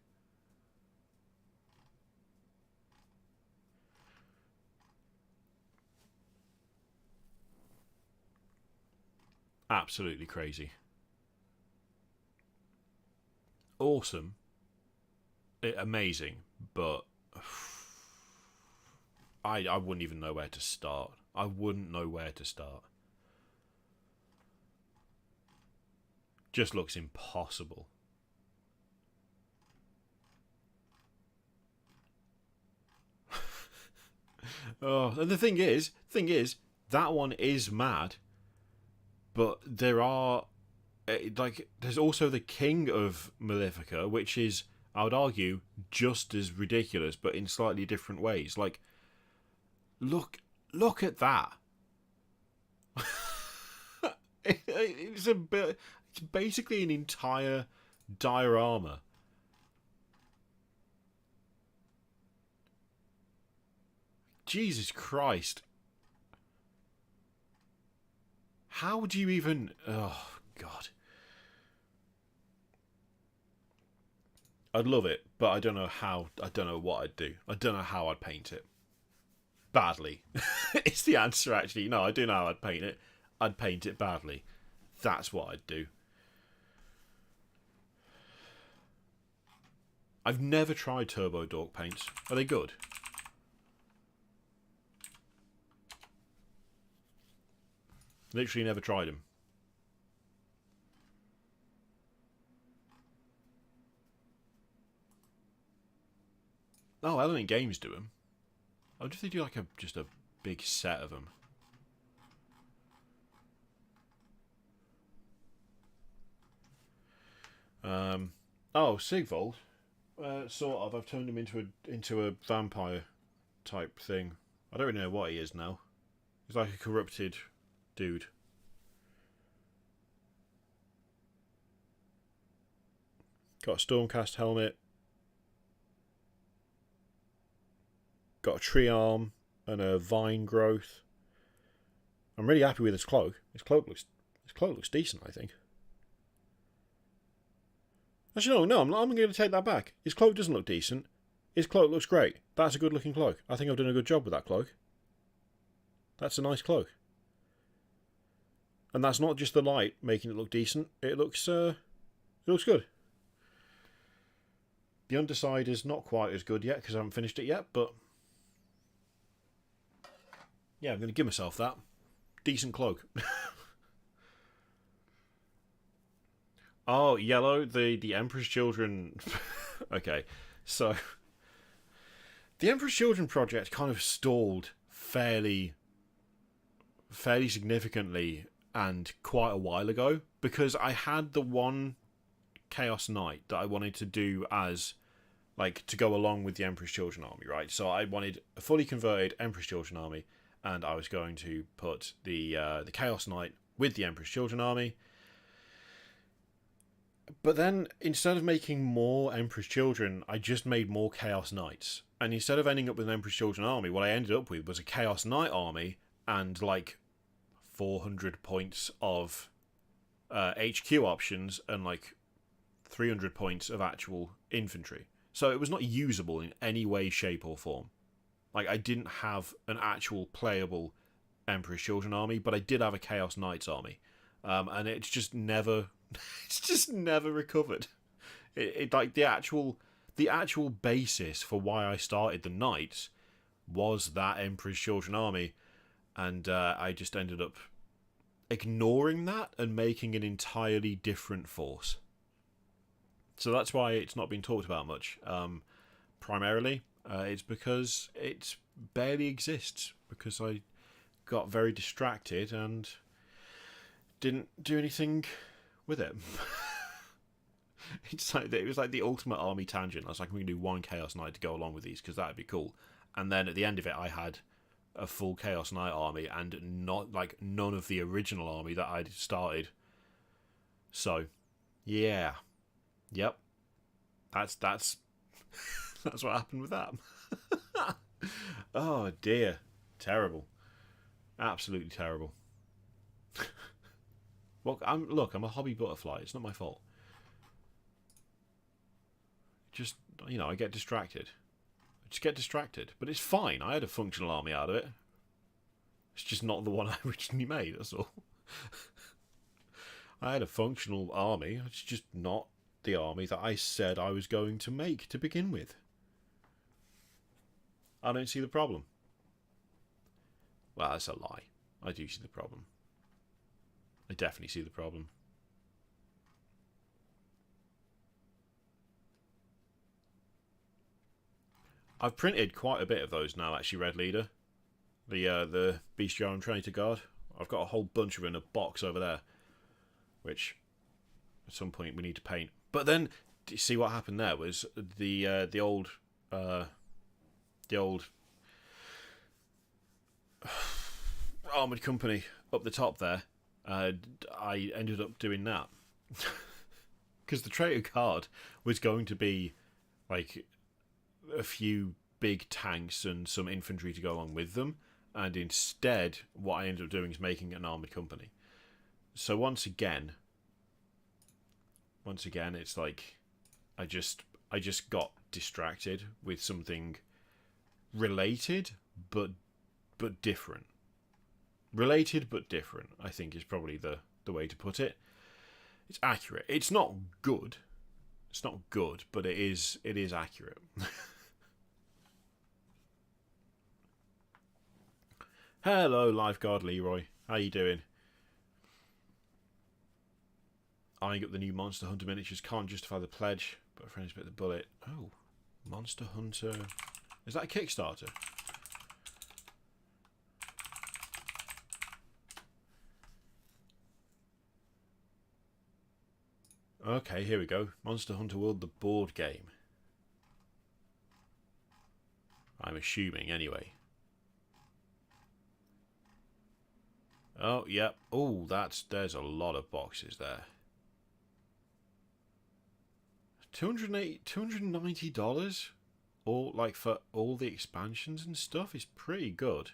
Absolutely crazy. Awesome. Amazing, but I wouldn't even know where to start. I wouldn't know where to start. Just looks impossible. Oh, and the thing is, that one is mad. But there are, like, there's also the King of Malefica, which is, I would argue, just as ridiculous, but in slightly different ways. Like, look at that. It's basically an entire diorama. Jesus Christ. How would you even... Oh, God. I'd love it, but I don't know how... I don't know what I'd do. I don't know how I'd paint it. Badly. It's the answer, actually. No, I do know how I'd paint it. I'd paint it badly. That's what I'd do. I've never tried Turbo Dork paints. Are they good? Literally never tried them. Oh, Element Games do them. I wonder if they do like just a big set of them. Oh, Sigvold. Sort of. I've turned him into a vampire type thing. I don't really know what he is now. He's like a corrupted dude. Got a Stormcast helmet. Got a tree arm and a vine growth. I'm really happy with his cloak. His cloak looks decent, I think. Actually, no, I'm going to take that back. His cloak doesn't look decent. His cloak looks great. That's a good looking cloak. I think I've done a good job with that cloak. That's a nice cloak. And that's not just the light making it look decent. It looks good. The underside is not quite as good yet because I haven't finished it yet, but yeah, I'm going to give myself that. Decent cloak. Oh, yellow, the Emperor's Children. Okay, so the Emperor's Children project kind of stalled fairly significantly and quite a while ago because I had the one Chaos Knight that I wanted to do as like to go along with the Emperor's Children army, right? So I wanted a fully converted Emperor's Children army, and I was going to put the Chaos Knight with the Emperor's Children army. But then, instead of making more Emperor's Children, I just made more Chaos Knights. And instead of ending up with an Emperor's Children army, what I ended up with was a Chaos Knight army and, like, 400 points of HQ options and, like, 300 points of actual infantry. So it was not usable in any way, shape, or form. Like, I didn't have an actual playable Emperor's Children army, but I did have a Chaos Knights army. And it's just never... it's just never recovered. It like, the actual basis for why I started the Knights was that Emperor's Children army, and I just ended up ignoring that and making an entirely different force. So that's why it's not been talked about much. Primarily, it's because it barely exists, because I got very distracted and didn't do anything with it. It was like the ultimate army tangent. I was like, I'm going to do one Chaos Knight to go along with these, because that would be cool. And then at the end of it, I had a full Chaos Knight army, and none of the original army that I'd started. So, yeah. Yep. That's that's what happened with that. Oh dear. Terrible. Absolutely terrible. Well, I'm a hobby butterfly. It's not my fault. Just, I get distracted. But it's fine. I had a functional army out of it. It's just not the one I originally made, that's all. I had a functional army. It's just not the army that I said I was going to make to begin with. I don't see the problem. Well, that's a lie. I do see the problem. I definitely see the problem. I've printed quite a bit of those now, actually, Red Leader. The Bestiarum Traitor Guard. I've got a whole bunch of them in a box over there, which at some point we need to paint. But then, do you see what happened there? Was the old armoured company up the top there? I ended up doing that because the Traitor Guard was going to be like a few big tanks and some infantry to go along with them, and instead what I ended up doing is making an armoured company. So once again it's like I just got distracted with something related but different. Related but different, I think, is probably the way to put it. It's accurate. It's not good, but it is accurate. Hello, Lifeguard Leroy. How you doing? Eyeing up the new Monster Hunter miniatures. Can't justify the pledge, but friends bit the bullet. Oh, Monster Hunter. Is that a Kickstarter? Okay, here we go. Monster Hunter World, the board game. I'm assuming, anyway. Oh, yep. Oh, there's a lot of boxes there. $290? All, like, for all the expansions and stuff is pretty good.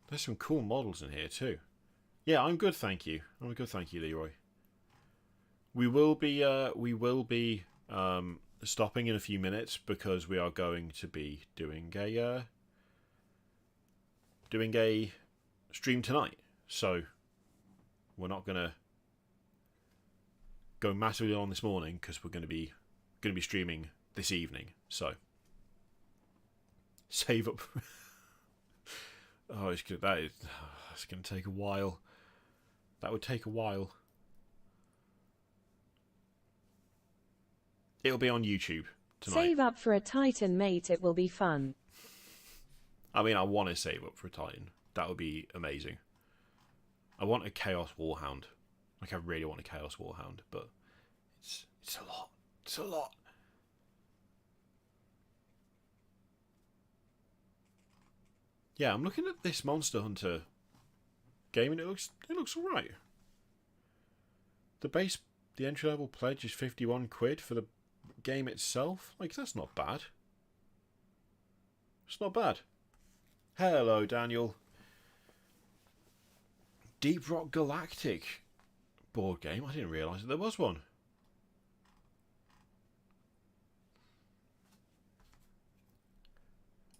There's some cool models in here too. Yeah, I'm good, thank you. I'm good, thank you, Leroy. We will be stopping in a few minutes because we are going to be doing a stream tonight. So we're not gonna go massively on this morning because we're gonna be streaming this evening. So save up. Oh, that's gonna take a while. That would take a while. It'll be on YouTube tonight. Save up for a Titan, mate. It will be fun. I mean, I want to save up for a Titan. That would be amazing. I want a Chaos Warhound. Like, I really want a Chaos Warhound, but it's a lot. It's a lot. Yeah, I'm looking at this Monster Hunter game and it looks alright. The entry level pledge is 51 quid for the game itself. Like, that's not bad. It's not bad. Hello, Daniel. Deep Rock Galactic. board game. I didn't realise that there was one.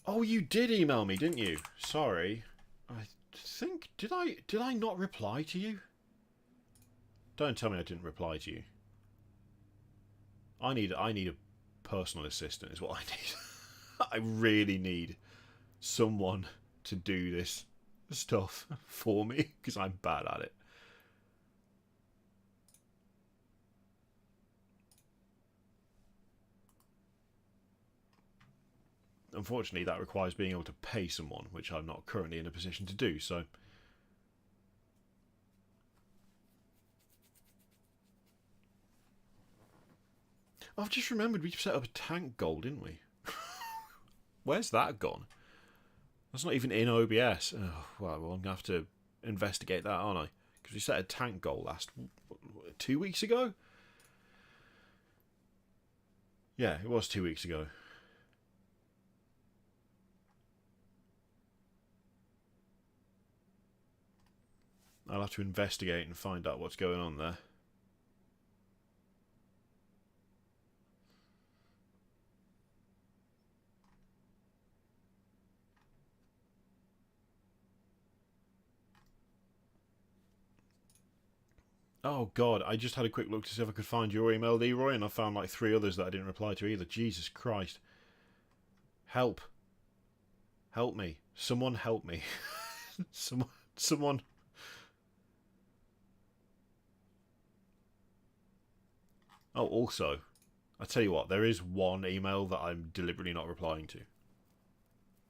Oh, you did email me, didn't you? Sorry. I think did I not reply to you? Don't tell me I didn't reply to you. I need a personal assistant is what I need. I really need someone to do this stuff for me because I'm bad at it. Unfortunately, that requires being able to pay someone, which I'm not currently in a position to do, so... I've just remembered we set up a tank goal, didn't we? Where's that gone? That's not even in OBS. Oh, well, I'm going to have to investigate that, aren't I? Because we set a tank goal last... 2 weeks ago? Yeah, it was 2 weeks ago. I'll have to investigate and find out what's going on there. Oh god, I just had a quick look to see if I could find your email, Leroy, and I found like 3 others that I didn't reply to either. Jesus Christ. Help. Help me. Someone help me. Someone... Oh, also, I tell you what, there is one email that I'm deliberately not replying to.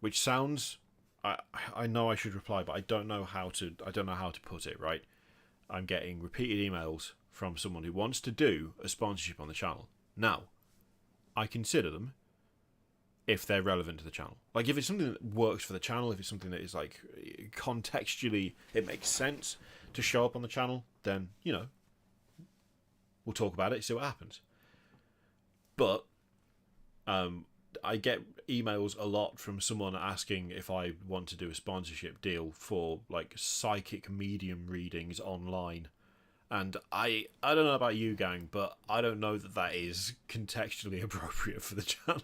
Which sounds... I know I should reply, but I don't know how to put it, right? I'm getting repeated emails from someone who wants to do a sponsorship on the channel. Now, I consider them if they're relevant to the channel. Like, if it's something that works for the channel, if it's something that is, like, contextually, it makes sense to show up on the channel, then, you know, we'll talk about it, see what happens. But I get emails a lot from someone asking if I want to do a sponsorship deal for like psychic medium readings online, and I don't know about you, gang, but I don't know that that is contextually appropriate for the channel.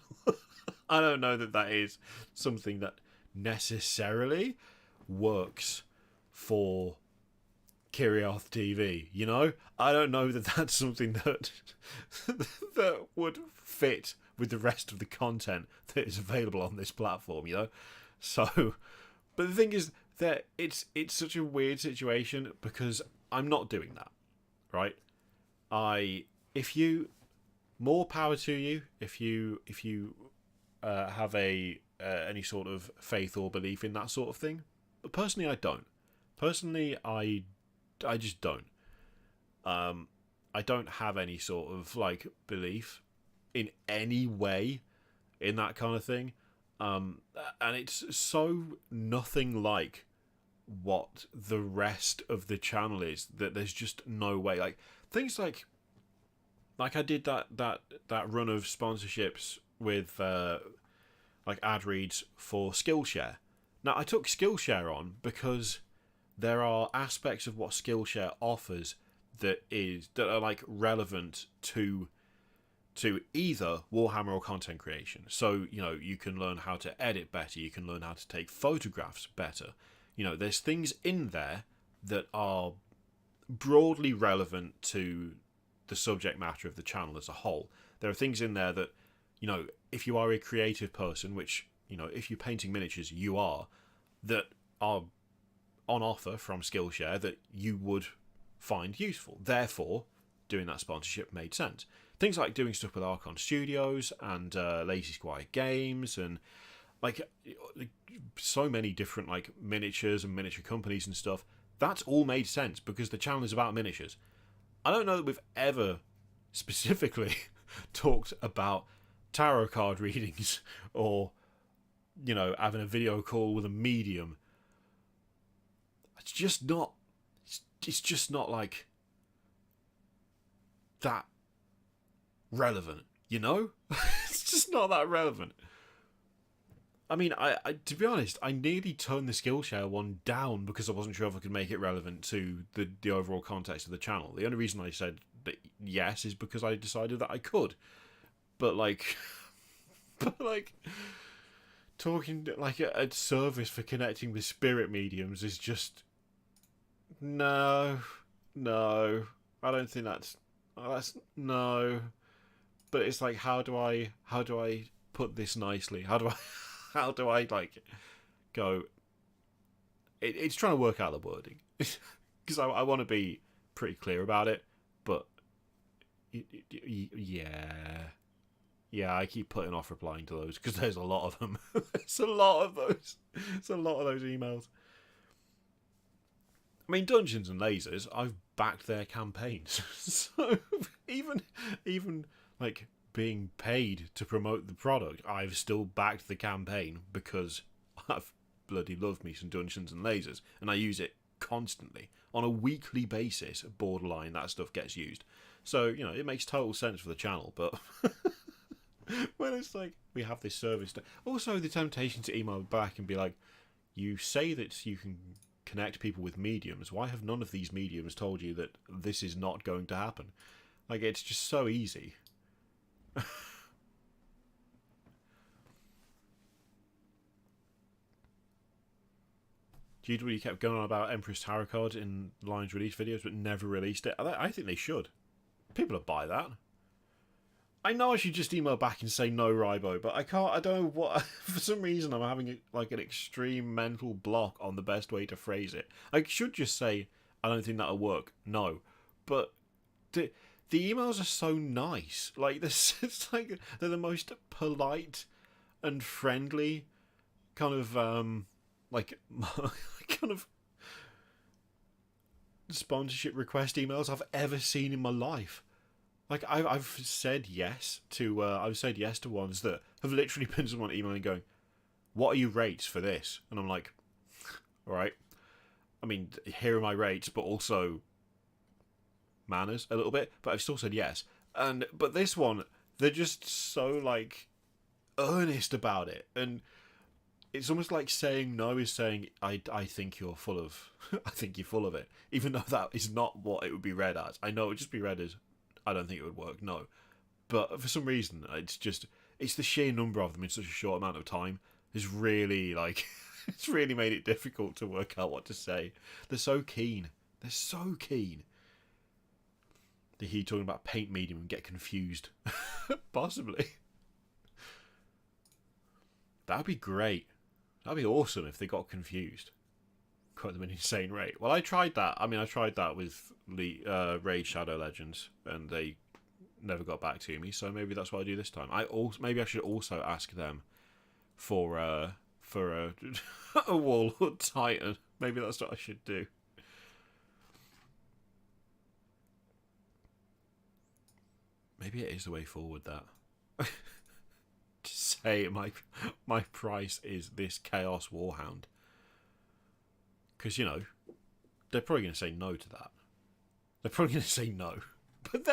I don't know that that is something that necessarily works for Kirioth TV, you know? I don't know that that's something that that would fit with the rest of the content that is available on this platform, you know? So, but the thing is that it's such a weird situation because I'm not doing that, right? If you, more power to you, if you have any sort of faith or belief in that sort of thing. But personally, I don't. Personally, I just don't. I don't have any sort of like belief in any way in that kind of thing, and it's so nothing like what the rest of the channel is that there's just no way. Like things like I did that run of sponsorships with like ad reads for Skillshare. Now I took Skillshare on because there are aspects of what Skillshare offers that are like relevant to either Warhammer or content creation. So, you know, you can learn how to edit better, you can learn how to take photographs better. You know, there's things in there that are broadly relevant to the subject matter of the channel as a whole. There are things in there that, you know, if you are a creative person, which, you know, if you're painting miniatures, you are, that are on offer from Skillshare that you would find useful. Therefore, doing that sponsorship made sense. Things like doing stuff with Archon Studios and Lazy Squire Games and like so many different like miniatures and miniature companies and stuff. That's all made sense because the channel is about miniatures. I don't know that we've ever specifically talked about tarot card readings or, you know, having a video call with a medium. It's just not. It's just not like that relevant, you know? It's just not that relevant. I mean, I to be honest, I nearly turned the Skillshare one down because I wasn't sure if I could make it relevant to the overall context of the channel. The only reason I said that yes is because I decided that I could. But like, but like, talking like a service for connecting with spirit mediums is just no. I don't think that's no. But it's like, how do I put this nicely? How do I like go? It's trying to work out the wording because I want to be pretty clear about it, but yeah, I keep putting off replying to those because there's a lot of them. There's a lot of those. There's a lot of those emails. I mean, Dungeons and Lasers, I've backed their campaigns, so even like being paid to promote the product, I've still backed the campaign because I've bloody loved me some Dungeons and Lasers, and I use it constantly on a weekly basis. Borderline, that stuff gets used, so you know it makes total sense for the channel. But when it's like we have this service, also the temptation to email back and be like, "You say that you can connect people with mediums. Why have none of these mediums told you that this is not going to happen?" Like, it's just so easy. GW kept going on about Empress Tarot card in Lions release videos, but never released it. I think they should. People would buy that. I know I should just email back and say no, Rybo, but I can't. I don't know what. For some reason, I'm having like an extreme mental block on the best way to phrase it. I should just say I don't think that'll work. No, but the emails are so nice. Like this, it's like they're the most polite and friendly kind of like kind of sponsorship request emails I've ever seen in my life. Like I've said yes to ones that have literally been someone emailing going, "What are your rates for this?" And I'm like, "All right. I mean, here are my rates, but also manners a little bit." But I've still said yes. But this one, they're just so like earnest about it, and it's almost like saying no is saying I think you're full of I think you're full of it, even though that is not what it would be read as. I know it would just be read as I don't think it would work, no. But for some reason, it's the sheer number of them in such a short amount of time is really, like, it's really made it difficult to work out what to say. They're so keen. They're so keen. They hear you talking about paint medium and get confused. Possibly. That'd be great. That'd be awesome if they got confused. Quite them an insane rate. Well, I tried that. I mean, I tried that with Raid Shadow Legends, and they never got back to me. So maybe that's what I do this time. Maybe I should also ask them for a a Warlord Titan. Maybe that's what I should do. Maybe it is the way forward. That to say my price is this Chaos Warhound. Because, you know, they're probably going to say no to that. They're probably going to say no. But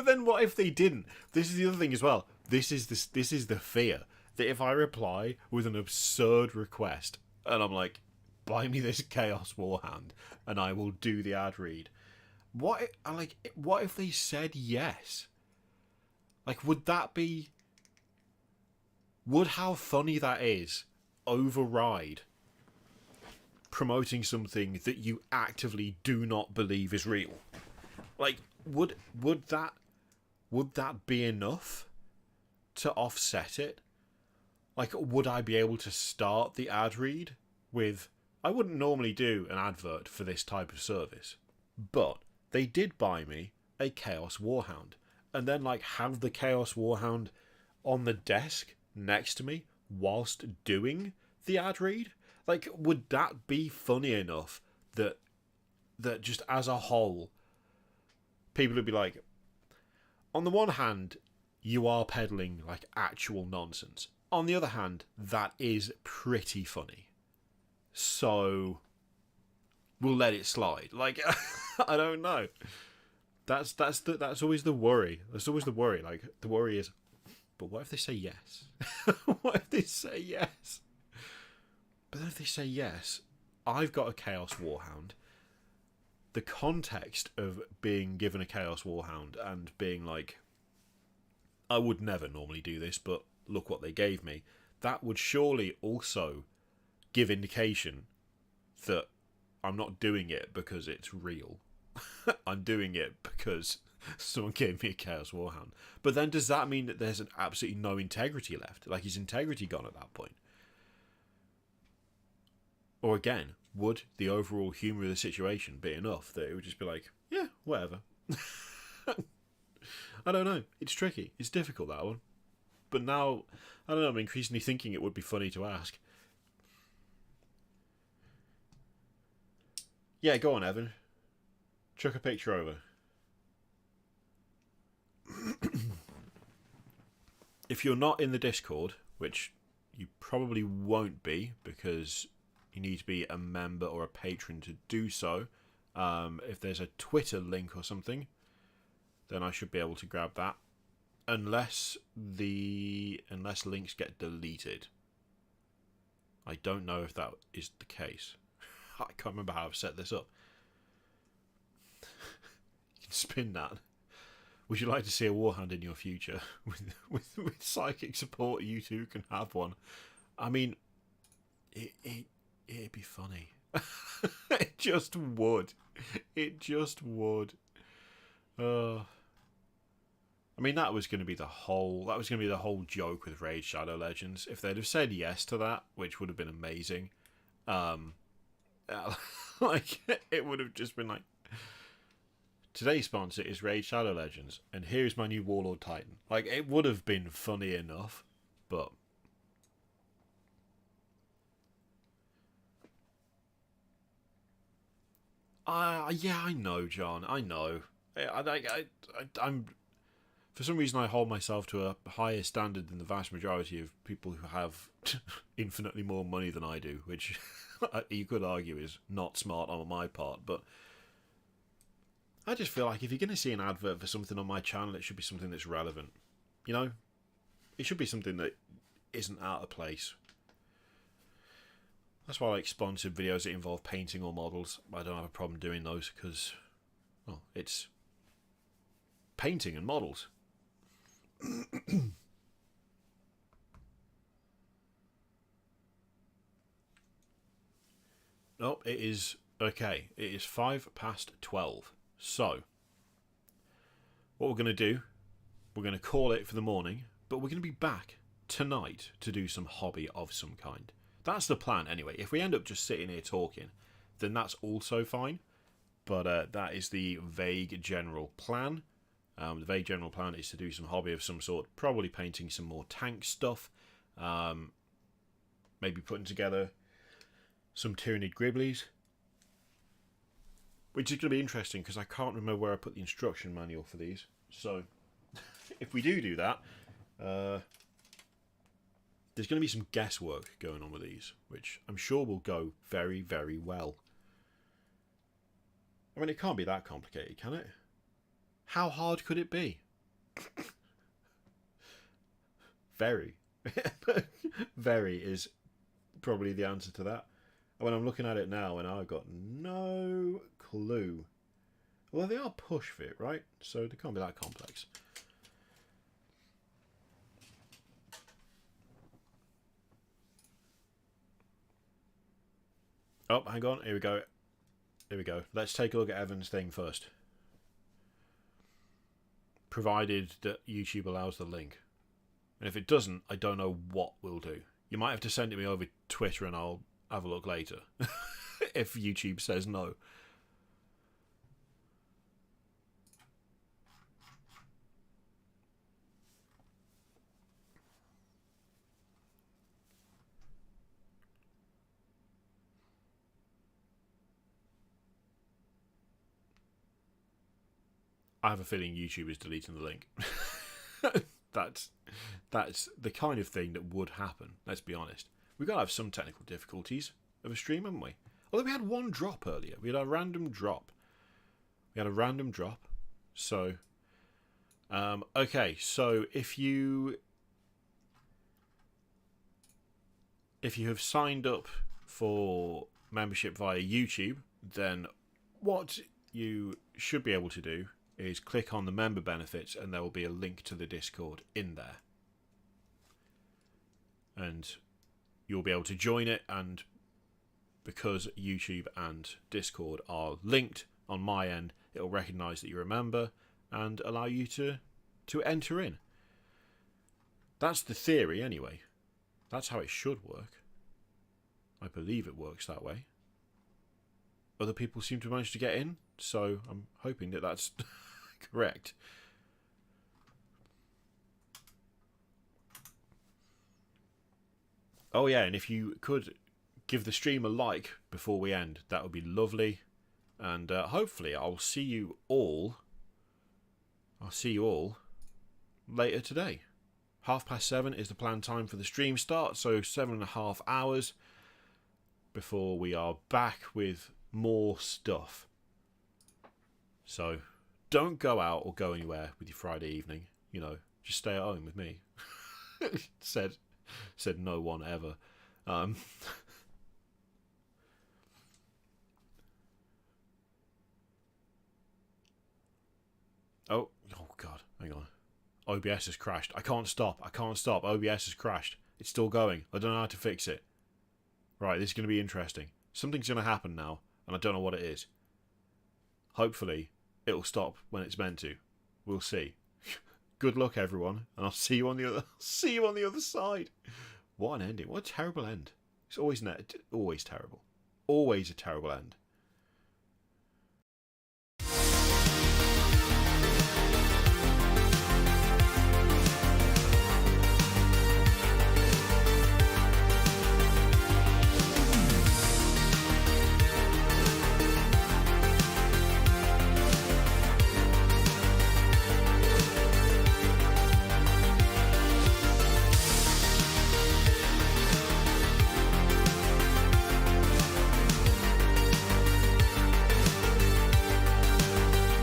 then what if they didn't? This is the other thing as well. This is the fear that if I reply with an absurd request and I'm like, buy me this Chaos Warhound and I will do the ad read. What if they said yes? Like, would how funny that is override promoting something that you actively do not believe is real? Like, would that be enough to offset it? Like, would I be able to start the ad read with, I wouldn't normally do an advert for this type of service, but they did buy me a Chaos Warhound, and then like have the Chaos Warhound on the desk next to me whilst doing the ad read? Like, would that be funny enough that just as a whole, people would be like, on the one hand, you are peddling like actual nonsense. On the other hand, that is pretty funny. So we'll let it slide. Like, I don't know. That's always the worry. That's always the worry. Like, the worry is, but what if they say yes? What if they say yes? But then if they say yes, I've got a Chaos Warhound. The context of being given a Chaos Warhound and being like, I would never normally do this, but look what they gave me, that would surely also give indication that I'm not doing it because it's real. I'm doing it because someone gave me a Chaos Warhound. But then does that mean that there's absolutely no integrity left? Like, is integrity gone at that point? Or again, would the overall humour of the situation be enough that it would just be like, yeah, whatever. I don't know. It's tricky. It's difficult, that one. But now, I don't know, I'm increasingly thinking it would be funny to ask. Yeah, go on, Evan. Chuck a picture over. If you're not in the Discord, which you probably won't be because you need to be a member or a patron to do so, if there's a Twitter link or something, then I should be able to grab that. Unless links get deleted. I don't know if that is the case. I can't remember how I've set this up. You can spin that. Would you like to see a Warhound in your future? With psychic support, you two can have one. I mean, it'd be funny. It just would. It just would. I mean, that was going to be the whole joke with Raid Shadow Legends. If they'd have said yes to that, which would have been amazing, like, it would have just been like, today's sponsor is Raid Shadow Legends, and here's my new Warlord Titan. Like, it would have been funny enough, but yeah, I know, John. I know. I'm for some reason I hold myself to a higher standard than the vast majority of people who have infinitely more money than I do, which you could argue is not smart on my part, but I just feel like if you're going to see an advert for something on my channel, it should be something that's relevant. You know? It should be something that isn't out of place. That's why I like sponsored videos that involve painting or models. I don't have a problem doing those because, well, it's painting and models. Oh, it is okay. It is 12:05. So, what we're going to do, we're going to call it for the morning, but we're going to be back tonight to do some hobby of some kind. That's the plan anyway. If we end up just sitting here talking, then that's also fine. But that is the vague general plan. The vague general plan is to do some hobby of some sort, probably painting some more tank stuff, maybe putting together some Tyranid Gribblies, which is going to be interesting because I can't remember where I put the instruction manual for these. So, if we do that, there's going to be some guesswork going on with these, which I'm sure will go very, very well. I mean, it can't be that complicated, can it? How hard could it be? Very. Very is probably the answer to that. When I'm looking at it now, and I've got no clue. Well, they are push fit, right? So they can't be that complex. Oh, hang on. Here we go. Here we go. Let's take a look at Evan's thing first. Provided that YouTube allows the link. And if it doesn't, I don't know what we'll do. You might have to send it me over Twitter and I'll have a look later. If YouTube says no. I have a feeling YouTube is deleting the link. That's the kind of thing that would happen, let's be honest. We've got to have some technical difficulties of a stream, haven't we? Although we had one drop earlier. We had a random drop. So, okay, so if you if you have signed up for membership via YouTube, then what you should be able to do is click on the member benefits and there will be a link to the Discord in there. And you'll be able to join it, and because YouTube and Discord are linked on my end, it'll recognise that you're a member and allow you to enter in. That's the theory anyway. That's how it should work. I believe it works that way. Other people seem to manage to get in, so I'm hoping that that's correct. Oh yeah, and if you could give the stream a like before we end, that would be lovely. And hopefully I'll see you all later today. 7:30 is the planned time for the stream start, so 7.5 hours before we are back with more stuff. So don't go out or go anywhere with your Friday evening. You know, just stay at home with me. said no one ever. Oh God, hang on. OBS has crashed. I can't stop. OBS has crashed. It's still going. I don't know how to fix it. Right, this is going to be interesting. Something's going to happen now, and I don't know what it is. Hopefully, it'll stop when it's meant to. We'll see. Good luck, everyone, and I'll see you on the other side. What an ending! What a terrible end. It's always terrible. Always a terrible end.